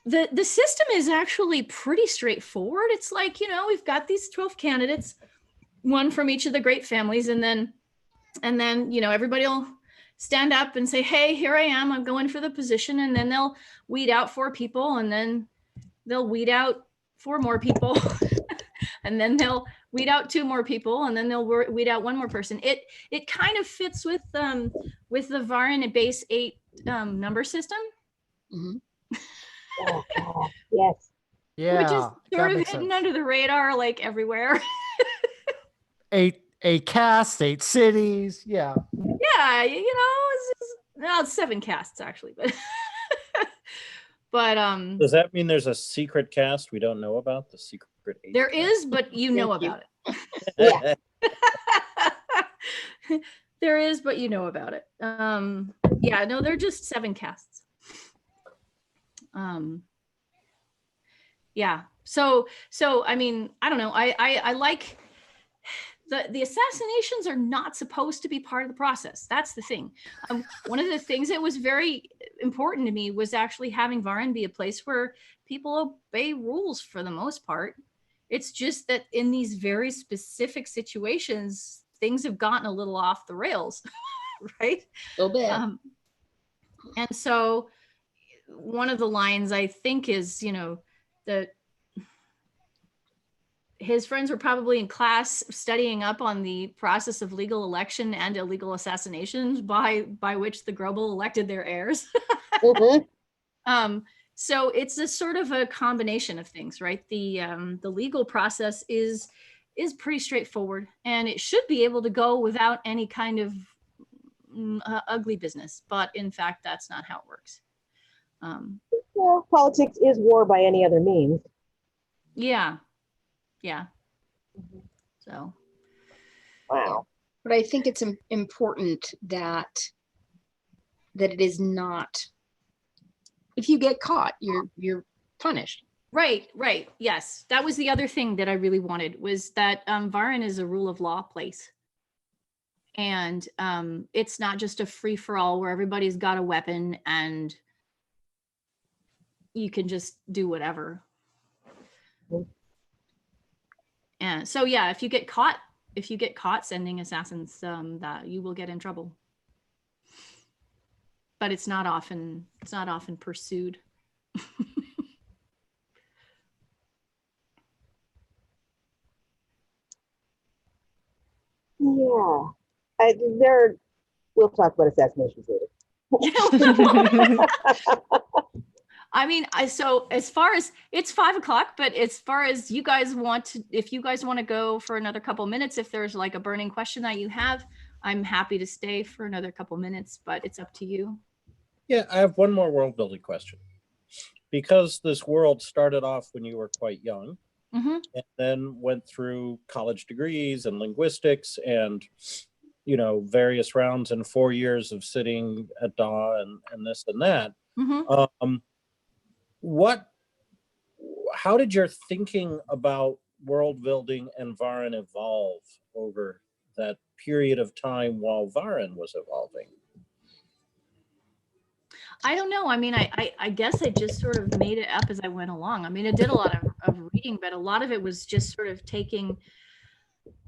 the system is actually pretty straightforward. It's like, you know, we've got these 12 candidates, one from each of the great families, and then you know, everybody will stand up and say, hey, here I am, I'm going for the position, and then they'll weed out 4 people, and then they'll weed out 4 more people, and then they'll weed out 2 more people, and then they'll weed out 1 more person. It kind of fits with the Varan base 8 number system. Mhm. Yes. Yeah, which is sort of makes hidden sense. under the radar, like everywhere. 8 casts, 8 cities. Yeah. Yeah, you know, it's 7 casts actually, but but Does that mean there's a secret cast we don't know about? The secret 8 there cast? is, but you know Thank you. about Yeah. it. There is, but you know about it. Yeah, no, they're just 7 casts. Yeah. So I mean, I don't know. I like the assassinations are not supposed to be part of the process. That's the thing. One of the things that was very important to me was actually having Varan be a place where people obey rules for the most part. It's just that in these very specific situations, things have gotten a little off the rails, right? So bad. And so one of the lines I think is, you know, that his friends were probably in class studying up on the process of legal election and illegal assassinations by which the Grobel elected their heirs. Mhm. So it's a sort of a combination of things, right? The legal process is pretty straightforward, and it should be able to go without any kind of ugly business. But in fact, that's not how it works. Well, politics is war by any other means. Yeah. So. Wow. But I think it's important that it is not, if you get caught, you're punished. Right. Yes. That was the other thing that I really wanted, was that Varan is a rule of law place. And it's not just a free for all where everybody's got a weapon and you can just do whatever. And so, yeah, if you get caught sending assassins, that you will get in trouble. But it's not often pursued. Yeah. We'll talk about assassinations later. I mean, so as far as it's 5 o'clock, but as far as you guys if you guys want to go for another couple minutes, if there's like a burning question that you have, I'm happy to stay for another couple minutes, but it's up to you. Yeah, I have one more world building question. Because this world started off when you were quite young, and then went through college degrees and linguistics and, various rounds and 4 years of sitting at DAW and this and that. How did your thinking about world building and Varan evolve over that period of time while Varan was evolving? I don't know. I mean, I guess I just sort of made it up as I went along. I mean, I did a lot of reading, but a lot of it was just sort of taking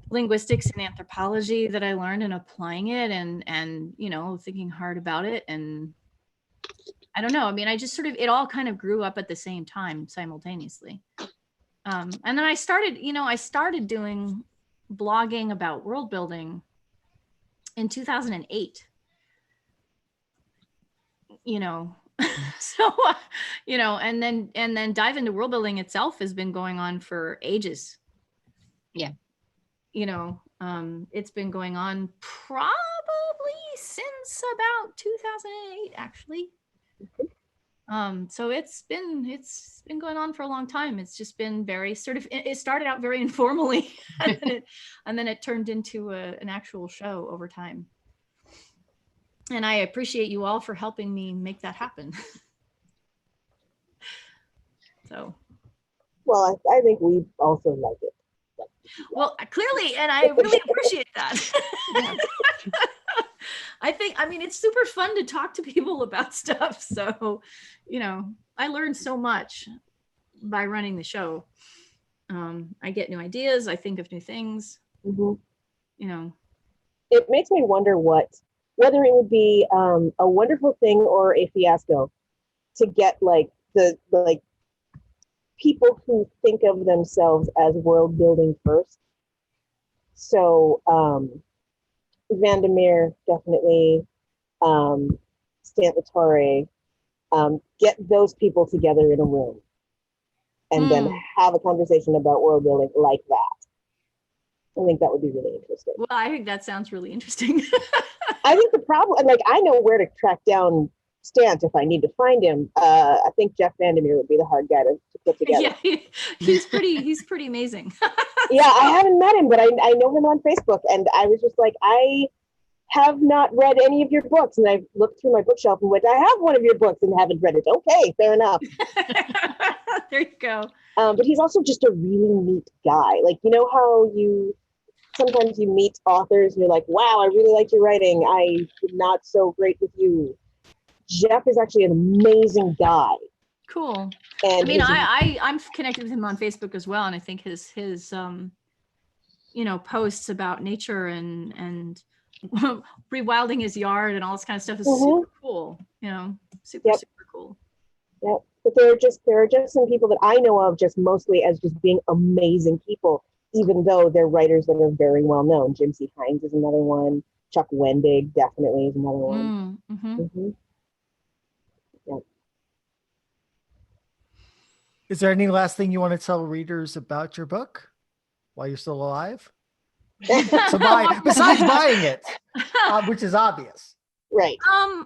linguistics and anthropology that I learned and applying it and thinking hard about it. And I don't know. I mean, I just sort of, it all kind of grew up at the same time simultaneously. And then I started doing blogging about world building in 2008. So and then dive into world building itself has been going on for ages. Yeah. It's been going on probably since about 2008, actually. So it's been going on for a long time. It's just been very sort of, it started out very informally and then it turned into an actual show over time. And I appreciate you all for helping me make that happen. So. Well, I think we also like it. Well, clearly, and I really appreciate that. I mean, it's super fun to talk to people about stuff. So, I learned so much by running the show. I get new ideas. I think of new things. It makes me wonder whether it would be a wonderful thing or a fiasco to get the people who think of themselves as world building first. So Vandermeer, definitely, Stant Latore, get those people together in a room and then have a conversation about world building like that. I think that would be really interesting. Well, I think that sounds really interesting. I think the problem, I know where to track down Stant if I need to find him. I think Jeff Vandermeer would be the hard guy to put together. Yeah, he's pretty amazing. Yeah, I haven't met him, but I know him on Facebook, and I was just like, I have not read any of your books, and I've looked through my bookshelf and went, I have one of your books and haven't read it. Okay, fair enough. There you go. But he's also just a really neat guy. How sometimes you meet authors and you're like, wow, I really like your writing. I'm not so great with you. Jeff is actually an amazing guy. Cool. And I mean, I'm connected with him on Facebook as well, and I think his posts about nature and rewilding his yard and all this kind of stuff is super cool. Super cool. Yep. But there are just some people that I know of just mostly as just being amazing people, even though they're writers that are very well known. Jim C. Hines is another one. Chuck Wendig definitely is another one. Yep. Is there any last thing you want to tell readers about your book while you're still alive? So besides buying it, which is obvious. Right. I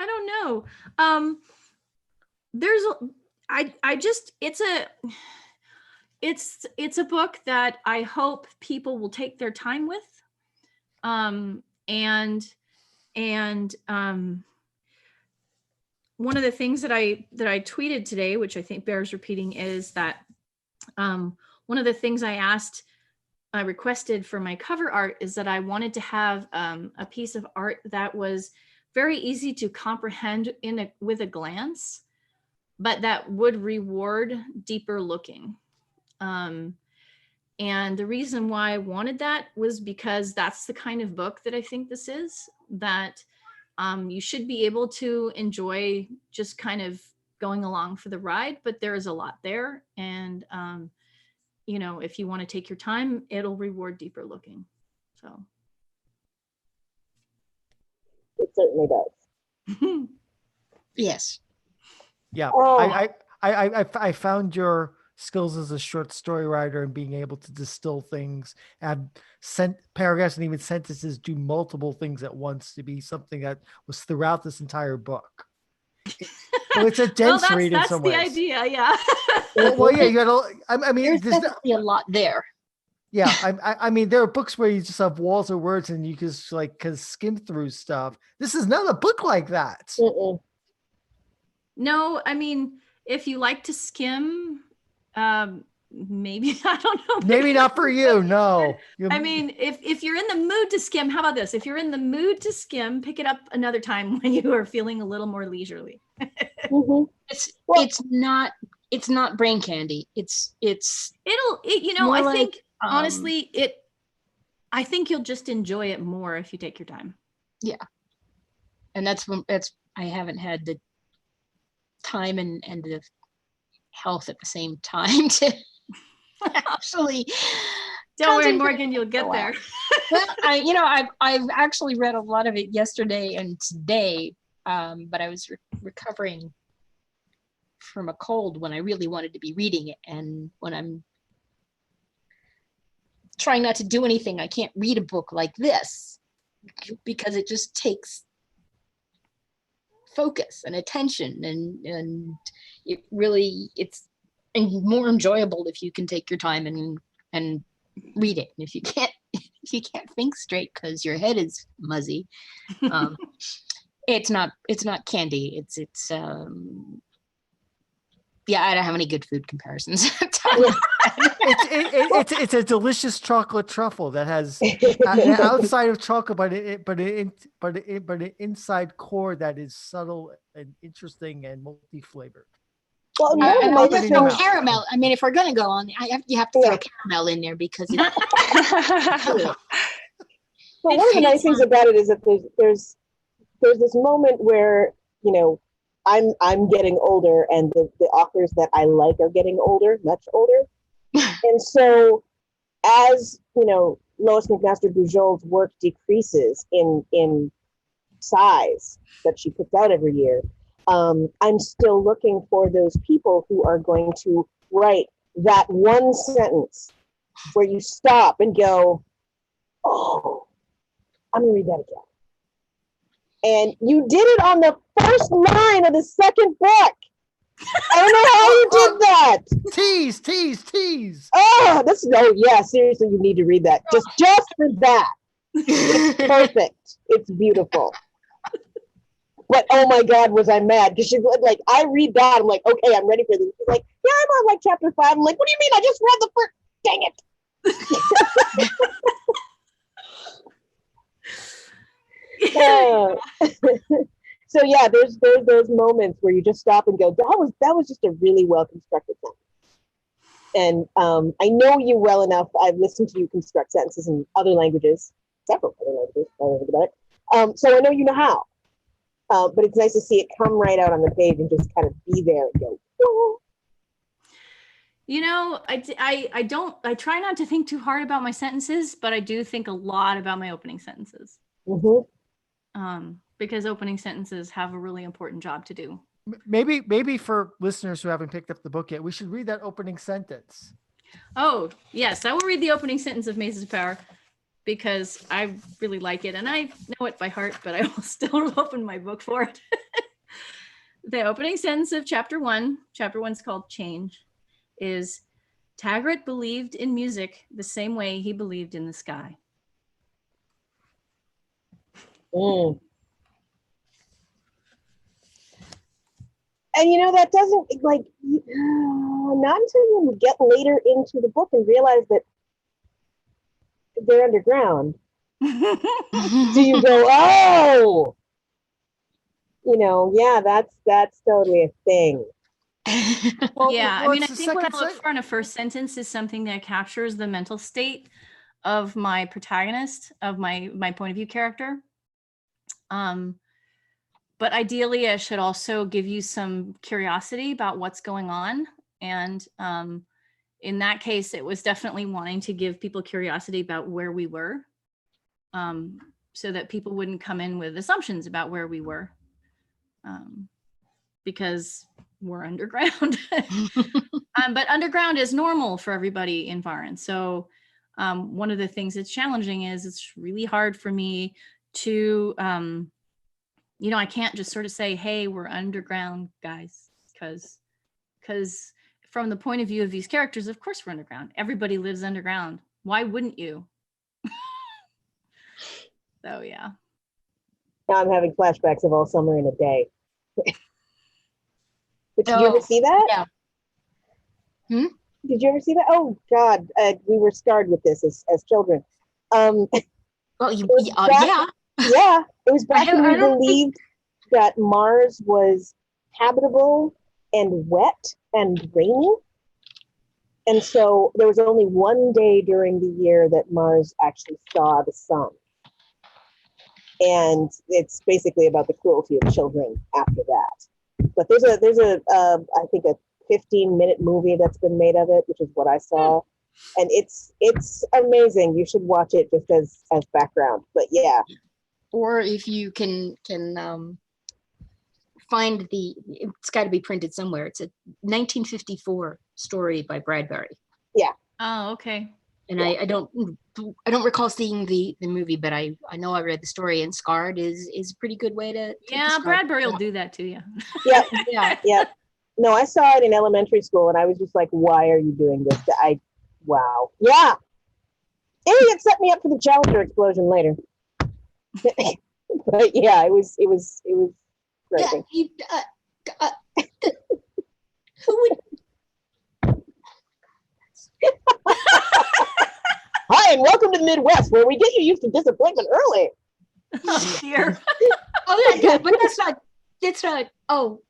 don't know. It's a book that I hope people will take their time with. One of the things that I tweeted today, which I think bears repeating, is that one of the things I requested for my cover art is that I wanted to have a piece of art that was very easy to comprehend with a glance, but that would reward deeper looking. And the reason why I wanted that was because that's the kind of book that I think this is, that you should be able to enjoy just kind of going along for the ride, but there is a lot there. And, if you want to take your time, it'll reward deeper looking. So. It certainly does. Yes. Yeah. Oh. I found your skills as a short story writer and being able to distill things, add paragraphs and even sentences, do multiple things at once to be something that was throughout this entire book. So it's a dense read in some ways. That's the idea, yeah. Well, yeah, you got to. I mean, There's definitely a lot there. Yeah, I mean, there are books where you just have walls of words and you just can skim through stuff. This is not a book like that. Mm-mm. No, I mean, if you like to skim, maybe, I don't know. Maybe not for you. No. I mean, if you're in the mood to skim, how about this? If you're in the mood to skim, pick it up another time when you are feeling a little more leisurely. Mm-hmm. It's not brain candy. I think honestly, I think you'll just enjoy it more if you take your time. Yeah. And I haven't had the time and the health at the same time to actually. Don't worry, Morgan, you'll get there. Well, I've actually read a lot of it yesterday and today, but I was recovering from a cold when I really wanted to be reading it, and when I'm trying not to do anything, I can't read a book like this because it just takes focus and attention, and it's more enjoyable if you can take your time and read it. And if you can't think straight because your head is muzzy, it's not candy. It's yeah, I don't have any good food comparisons. It's a delicious chocolate truffle that has an outside of chocolate, but an inside core that is subtle and interesting and multi-flavored. Well, and I'll just throw caramel. I mean, if we're gonna go on, you have to throw caramel in there because. But one of the nice things about it is that there's this moment where I'm getting older, and the authors that I like are getting older, much older. And so as, Lois McMaster Bujold's work decreases in size that she puts out every year, I'm still looking for those people who are going to write that one sentence where you stop and go, oh, I'm going to read that again. And you did it on the first line of the second book. I don't know how you did that. Tease. Oh, yeah, seriously, you need to read that. Just for that. It's perfect. It's beautiful. But oh my God, was I mad? Because she's like, I read that, I'm like, okay, I'm ready for this. She's like, yeah, I'm on chapter 5. I'm like, what do you mean? I just read the first. Dang it. So yeah, there's those moments where you just stop and go, that was just a really well constructed sentence. And I know you well enough. I've listened to you construct sentences in other languages, several other languages. I don't think about it. So I know you know how. But it's nice to see it come right out on the page and just kind of be there and go. Oh. I try not to think too hard about my sentences, but I do think a lot about my opening sentences. Mm-hmm. because opening sentences have a really important job to do. Maybe for listeners who haven't picked up the book yet, we should read that opening sentence. Oh, yes, I will read the opening sentence of Mazes of Power because I really like it and I know it by heart, but I will still open my book for it. The opening sentence of chapter 1's called Change, is Taggart believed in music the same way he believed in the sky. Mm. And you know, that doesn't like, not until you get later into the book and realize that they're underground do you go, oh, you know, yeah, that's totally a thing. Yeah, I mean, I what's the think what I second look for in a first sentence is something that captures the mental state of my protagonist, of my point of view character. But ideally, I should also give you some curiosity about what's going on. And in that case, it was definitely wanting to give people curiosity about where we were, so that people wouldn't come in with assumptions about where we were, because we're underground. But underground is normal for everybody in Varan. So one of the things that's challenging is it's really hard for me to, you know, I can't just sort of say, hey, we're underground guys, because from the point of view of these characters, of course we're underground. Everybody lives underground. Why wouldn't you? So yeah. Now I'm having flashbacks of All Summer in a Day. But did you ever see that? Yeah. Did you ever see that? Oh God, we were scarred with this as children. Well, yeah. Yeah, it was back when we I don't believed that Mars was habitable and wet and rainy. And so there was only one day during the year that Mars actually saw the sun. And it's basically about the cruelty of children after that. But there's a I think a 15-minute movie that's been made of it, which is what I saw. And it's amazing. You should watch it just as background. But yeah. Or if you can find it's got to be printed somewhere. It's a 1954 story by Bradbury. Yeah. Oh, okay. And yeah. I don't recall seeing the movie, but I know I read the story, and Scarred is a pretty good way to yeah, Bradbury will do that to you. Yeah. Yeah. Yeah. No, I saw it in elementary school and I was just like, why are you doing this? Wow. Yeah. And it set me up for the Challenger explosion later. But yeah, it was great. Yeah, who would? Hi, and welcome to the Midwest, where we get you used to disappointment early. Oh dear. Oh yeah, but that's not. Oh.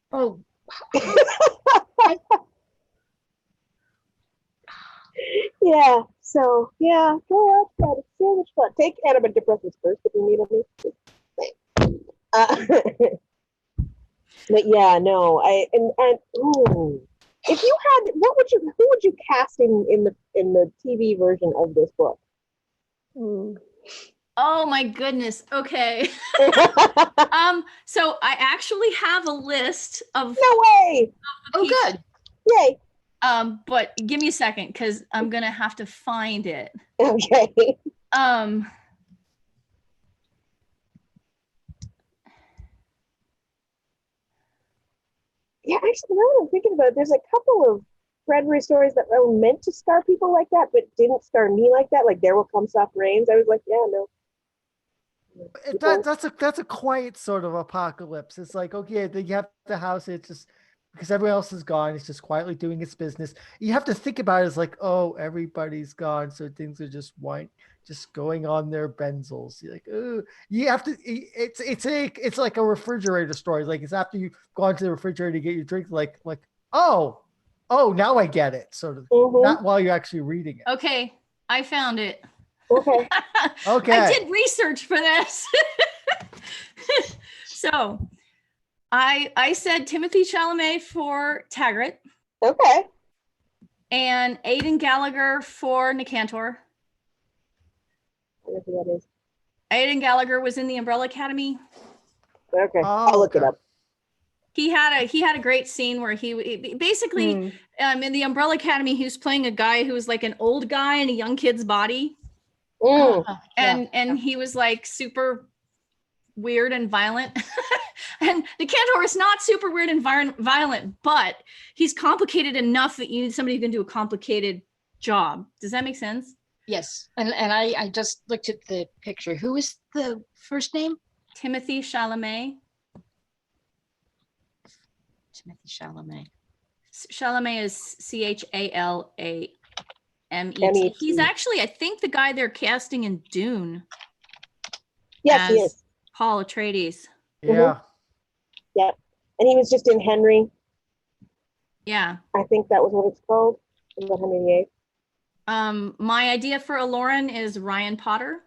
Yeah. So yeah, go watch that. It's so much fun. Take antidepressants first if you need them. But yeah, no. If you had, who would you cast in the TV version of this book? Oh my goodness. Okay. So I actually have a list of. No way. Oh, good. Yay. But give me a second because I'm gonna have to find it. Okay. Yeah, actually, now that I'm thinking about it, there's a couple of Bradbury stories that were meant to scar people like that, but didn't scar me like that. Like There Will Come Soft Rains. I was like, yeah, no. That's a quiet sort of apocalypse. It's like, okay, then you have the house. It's just because everyone else is gone. It's just quietly doing its business. You have to think about it as like, oh, everybody's gone, so things are just going on their benzels. You're like, oh, you have to. It's like a refrigerator story. Like it's after you go into the refrigerator to get your drink. Like oh, now I get it. Sort of not while you're actually reading it. Okay, I found it. Okay. Okay. I did research for this. So I said Timothy Chalamet for Taggart. Okay. And Aidan Gallagher for Nicantor. I don't know who that is. Aidan Gallagher was in the Umbrella Academy. Okay, Oh, I'll look it okay. up. He had a great scene where he basically in the Umbrella Academy, he was playing a guy who was like an old guy in a young kid's body. Mm. And he was like super weird and violent. And the Cantor is not super weird and violent, but he's complicated enough that you need somebody who can do a complicated job. Does that make sense? Yes. And I just looked at the picture. Who is the first name? Timothy Chalamet. Timothy Chalamet. Chalamet is Chalame. M-E-T. He's actually, I think, the guy they're casting in Dune. Yes, he as is. Paul Atreides. Yeah. Yep. And he was just in Henry. Yeah. I think that was what it's called. Is that Henry VIII? My idea for a Lauren is Ryan Potter.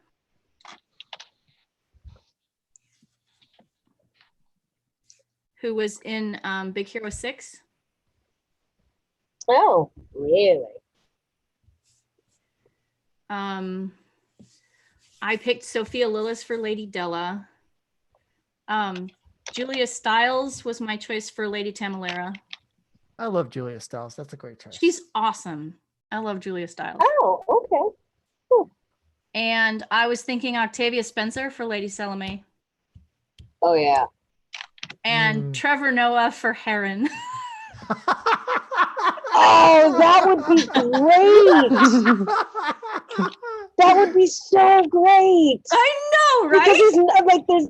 Who was in Big Hero 6. Oh, really? I picked Sophia Lillis for Lady Della. Julia Stiles was my choice for Lady Tamalera. I love Julia Stiles. That's a great choice. She's awesome. I love Julia Stiles. Oh, okay. Cool. And I was thinking Octavia Spencer for Lady Salome. Oh, yeah. And Trevor Noah for Heron. Oh, that would be great. That would be so great. I know, right? Because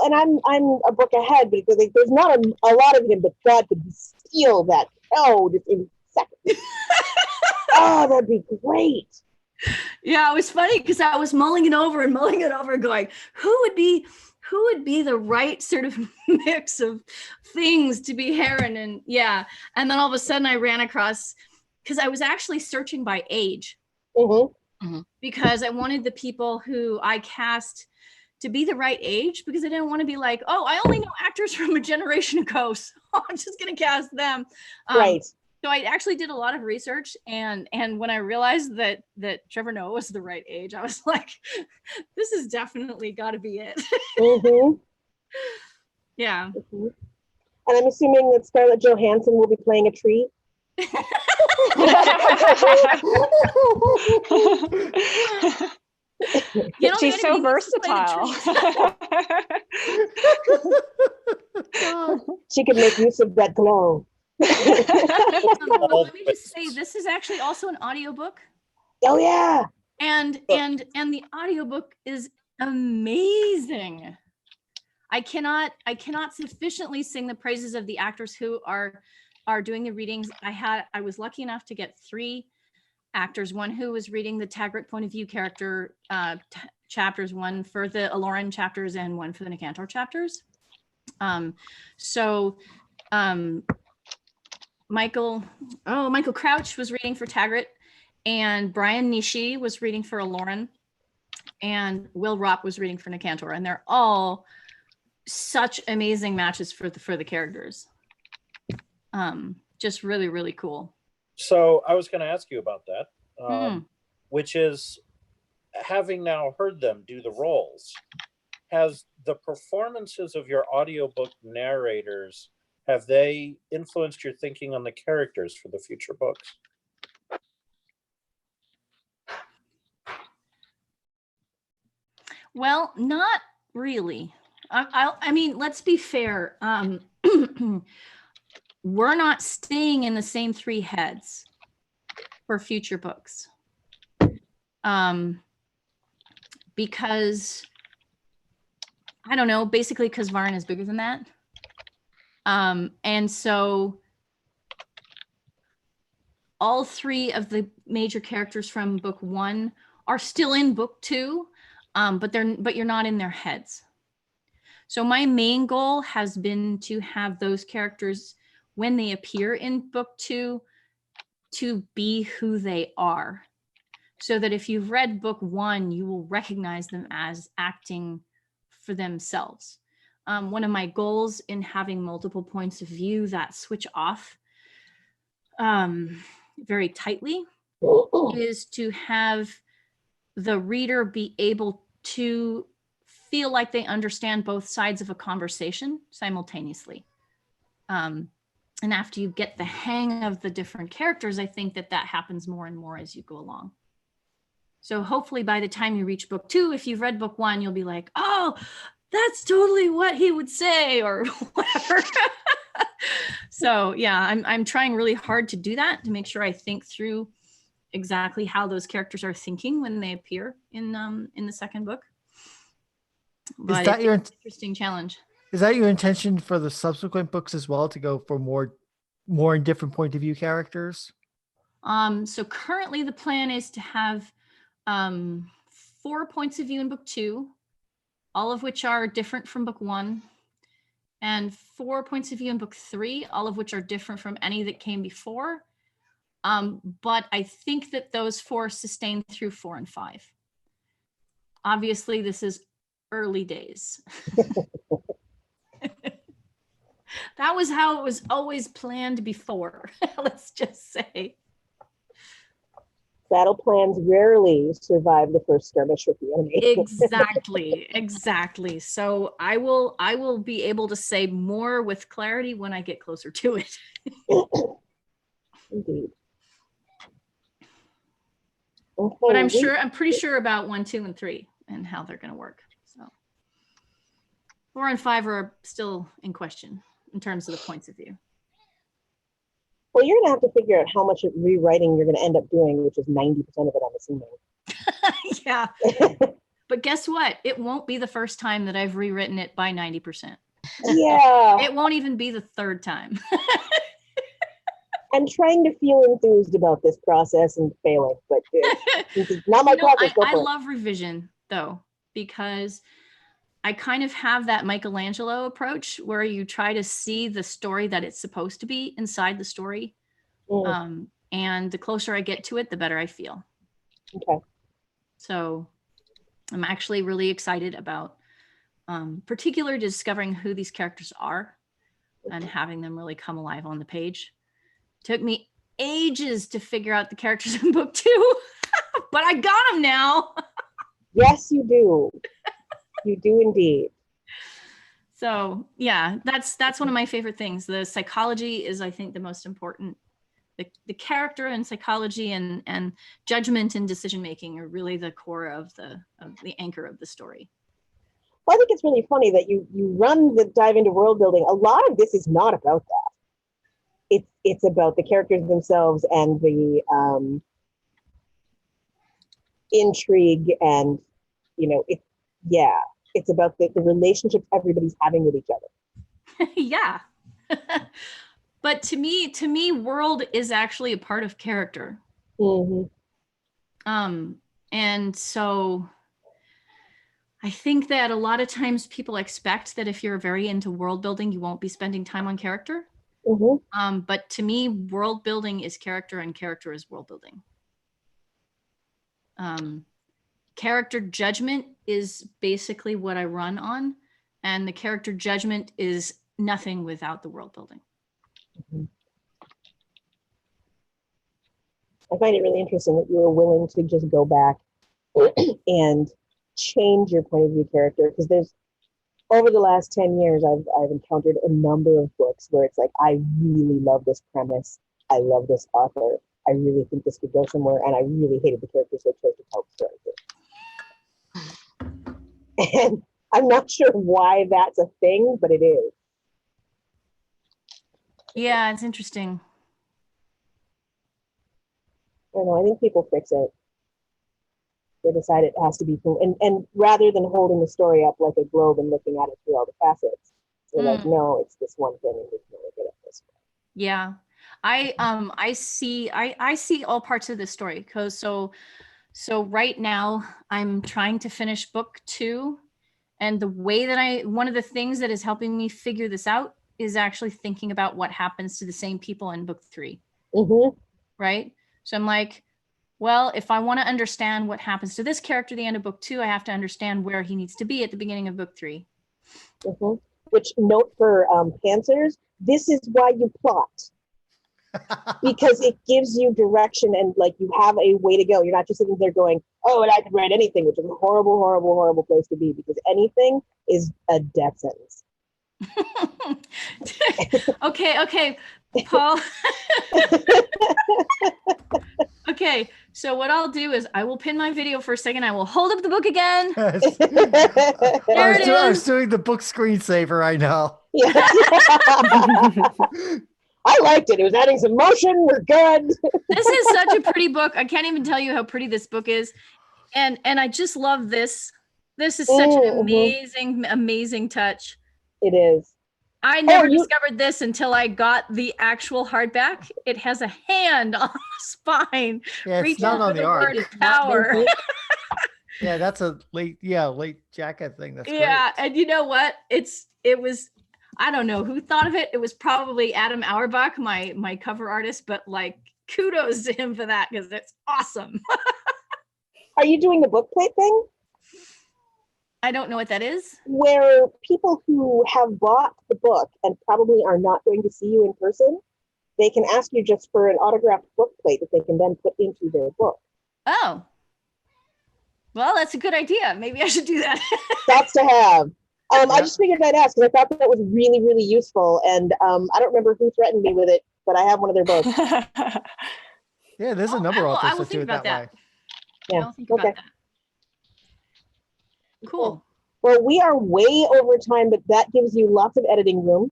and I'm a book ahead, but there's not a lot of him, but God could steal that. Oh, just in seconds. Oh, that'd be great. Yeah, it was funny because I was mulling it over, going, who would be the right sort of mix of things to be Heron? And yeah. And then all of a sudden I ran across, because I was actually searching by age. Because I wanted the people who I cast to be the right age, because I didn't want to be like, oh, I only know actors from a generation ago, so I'm just going to cast them. Right. So I actually did a lot of research, and when I realized that Trevor Noah was the right age, I was like, this is definitely got to be it. Yeah. And I'm assuming that Scarlett Johansson will be playing a tree. She's so versatile. She could make use of that glow. Let me just say, this is actually also an audiobook. Oh yeah. And the audiobook is amazing. I cannot sufficiently sing the praises of the actors who are doing the readings. I was lucky enough to get 3 actors, one who was reading the Taggart point of view character chapters, one for the Aloran chapters and one for the Nicantor chapters. Michael Crouch was reading for Taggart, and Brian Nishi was reading for Aloran, and Will Ropp was reading for Nicantor, and they're all such amazing matches for the characters. Just really, really cool. So I was going to ask you about that, which is, having now heard them do the roles, has the performances of your audiobook narrators, have they influenced your thinking on the characters for the future books? Well, not really. I mean, let's be fair. We're not staying in the same 3 heads for future books. Because, I don't know, basically because Varn is bigger than that. And so all 3 of the major characters from book 1 are still in book 2, but you're not in their heads. So my main goal has been to have those characters, when they appear in book 2, to be who they are. So that if you've read book 1, you will recognize them as acting for themselves. One of my goals in having multiple points of view that switch off very tightly is to have the reader be able to feel like they understand both sides of a conversation simultaneously. And after you get the hang of the different characters, I think that happens more and more as you go along. So hopefully by the time you reach book 2, if you've read book 1, you'll be like, oh, that's totally what he would say, or whatever. So yeah, I'm trying really hard to do that, to make sure I think through exactly how those characters are thinking when they appear in the second book. But Is that your interesting challenge? Is that your intention for the subsequent books as well, to go for more in different point of view characters? So currently the plan is to have 4 points of view in book 2, all of which are different from book 1, and 4 points of view in book 3, all of which are different from any that came before. But I think that those 4 sustain through 4 and 5. Obviously, this is early days. That was how it was always planned before, let's just say. Battle plans rarely survive the first skirmish with the enemy. Exactly. So I will be able to say more with clarity when I get closer to it. Indeed. Okay, But I'm pretty sure about 1, 2, and 3 and how they're going to work. So 4 and 5 are still in question in terms of the points of view. Well, you're going to have to figure out how much rewriting you're going to end up doing, which is 90% of it, I'm assuming. Yeah. But guess what? It won't be the first time that I've rewritten it by 90%. Yeah. It won't even be the third time. I'm trying to feel enthused about this process and failing, but it's not my process. I love revision, though, because I kind of have that Michelangelo approach where you try to see the story that it's supposed to be inside the story. And the closer I get to it, the better I feel. Okay. So I'm actually really excited about particularly discovering who these characters are and having them really come alive on the page. Took me ages to figure out the characters in book 2, but I got them now. Yes, you do. You do indeed. So yeah, that's one of my favorite things. The psychology is, I think, the most important. The character and psychology and judgment and decision making are really the core of the anchor of the story. Well, I think it's really funny that you run the dive into world building. A lot of this is not about that. It's about the characters themselves and the intrigue, and it's about the relationships everybody's having with each other. Yeah. But to me, world is actually a part of character. Mm-hmm. And so I think that a lot of times people expect that if you're very into world building, you won't be spending time on character. Mm-hmm. But to me, world building is character and character is world building. Character judgment is basically what I run on, and the character judgment is nothing without the world building. Mm-hmm. I find it really interesting that you were willing to just go back and change your point of view character, because there's, over the last 10 years, I've encountered a number of books where it's like, I really love this premise. I love this author. I really think this could go somewhere, and I really hated the characters they chose to tell the story. And I'm not sure why that's a thing, but it is. Yeah, it's interesting. I don't know, I think people fix it. They decide it has to be, and rather than holding the story up like a globe and looking at it through all the facets, they're like, no, it's this one thing, and we can only get it this way. Yeah, I see all parts of this story, because so right now I'm trying to finish book 2, and the way that one of the things that is helping me figure this out is actually thinking about what happens to the same people in book 3. Mm-hmm. Right? So I'm like, well, if I want to understand what happens to this character at the end of book 2, I have to understand where he needs to be at the beginning of book 3. Mm-hmm. Which, note for pantsers, this is why you plot. Because it gives you direction, and like you have a way to go. You're not just sitting there going, oh, and I could write anything, which is a horrible, horrible, horrible place to be because anything is a death sentence. Okay, Paul. Okay, so what I'll do is I will pin my video for a second. I will hold up the book again. Yes. There it I was is. doing the book screensaver. I know. Yeah. I liked it. It was adding some motion. We're good. This is such a pretty book. I can't even tell you how pretty this book is. And I just love this. This is such an amazing touch. It is. I never discovered this until I got the actual hardback. It has a hand on the spine. Yeah, it's reaching not on for the art. word power. Yeah, that's a late jacket thing. That's Yeah, great. and you know what? It was, I don't know who thought of it. It was probably Adam Auerbach, my cover artist, but like kudos to him for that because it's awesome. Are you doing the book plate thing? I don't know what that is. Where people who have bought the book and probably are not going to see you in person, they can ask you just for an autographed book plate that they can then put into their book. Oh. Well, that's a good idea. Maybe I should do that. That's to have. I just figured I'd ask because I thought that was really, really useful. And I don't remember who threatened me with it, but I have one of their books. Yeah, there's a Oh, number of I authors will that do think it about that way. Yeah. I'll think about that. Cool. Well, we are way over time, but that gives you lots of editing room.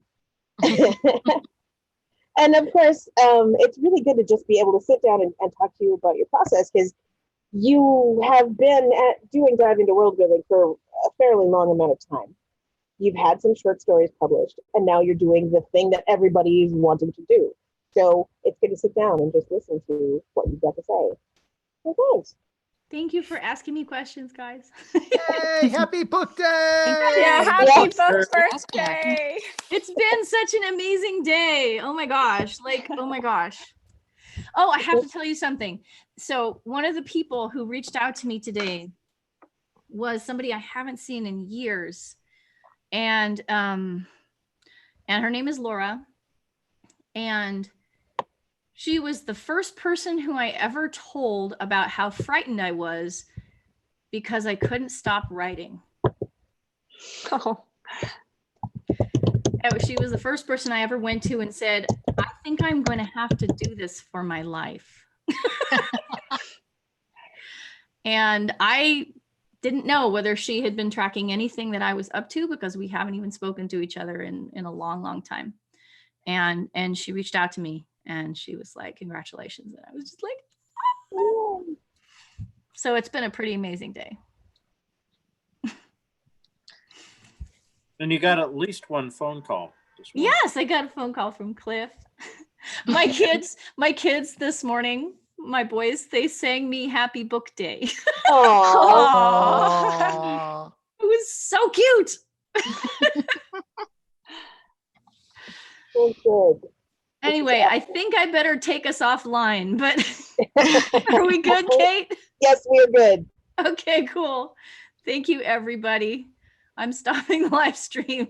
And of course, it's really good to just be able to sit down and talk to you about your process because you have been doing Dive into World Building for a fairly long amount of time. You've had some short stories published, and now you're doing the thing that everybody is wanting to do. So it's good to sit down and just listen to what you've got to say. So thanks. Thank you for asking me questions, guys. Yay, happy book day! Yeah, happy Yes. book That's birthday. It's been such an amazing day. Oh my gosh. Oh my gosh. Oh, I have to tell you something. So one of the people who reached out to me today was somebody I haven't seen in years. And her name is Laura. And she was the first person who I ever told about how frightened I was because I couldn't stop writing. Oh. She was the first person I ever went to and said, I think I'm going to have to do this for my life. And I didn't know whether she had been tracking anything that I was up to because we haven't even spoken to each other in a long, long time. And she reached out to me and she was like, congratulations. And I was just like, oh. So it's been a pretty amazing day. And you got at least one phone call this morning. Yes, I got a phone call from Cliff. My kids this morning, my boys, they sang me happy book day. Aww. It was so cute. So good. Anyway, I think I better take us offline, but are we good, Kate? Yes, we are good. Okay, cool. Thank you, everybody. I'm stopping the live stream.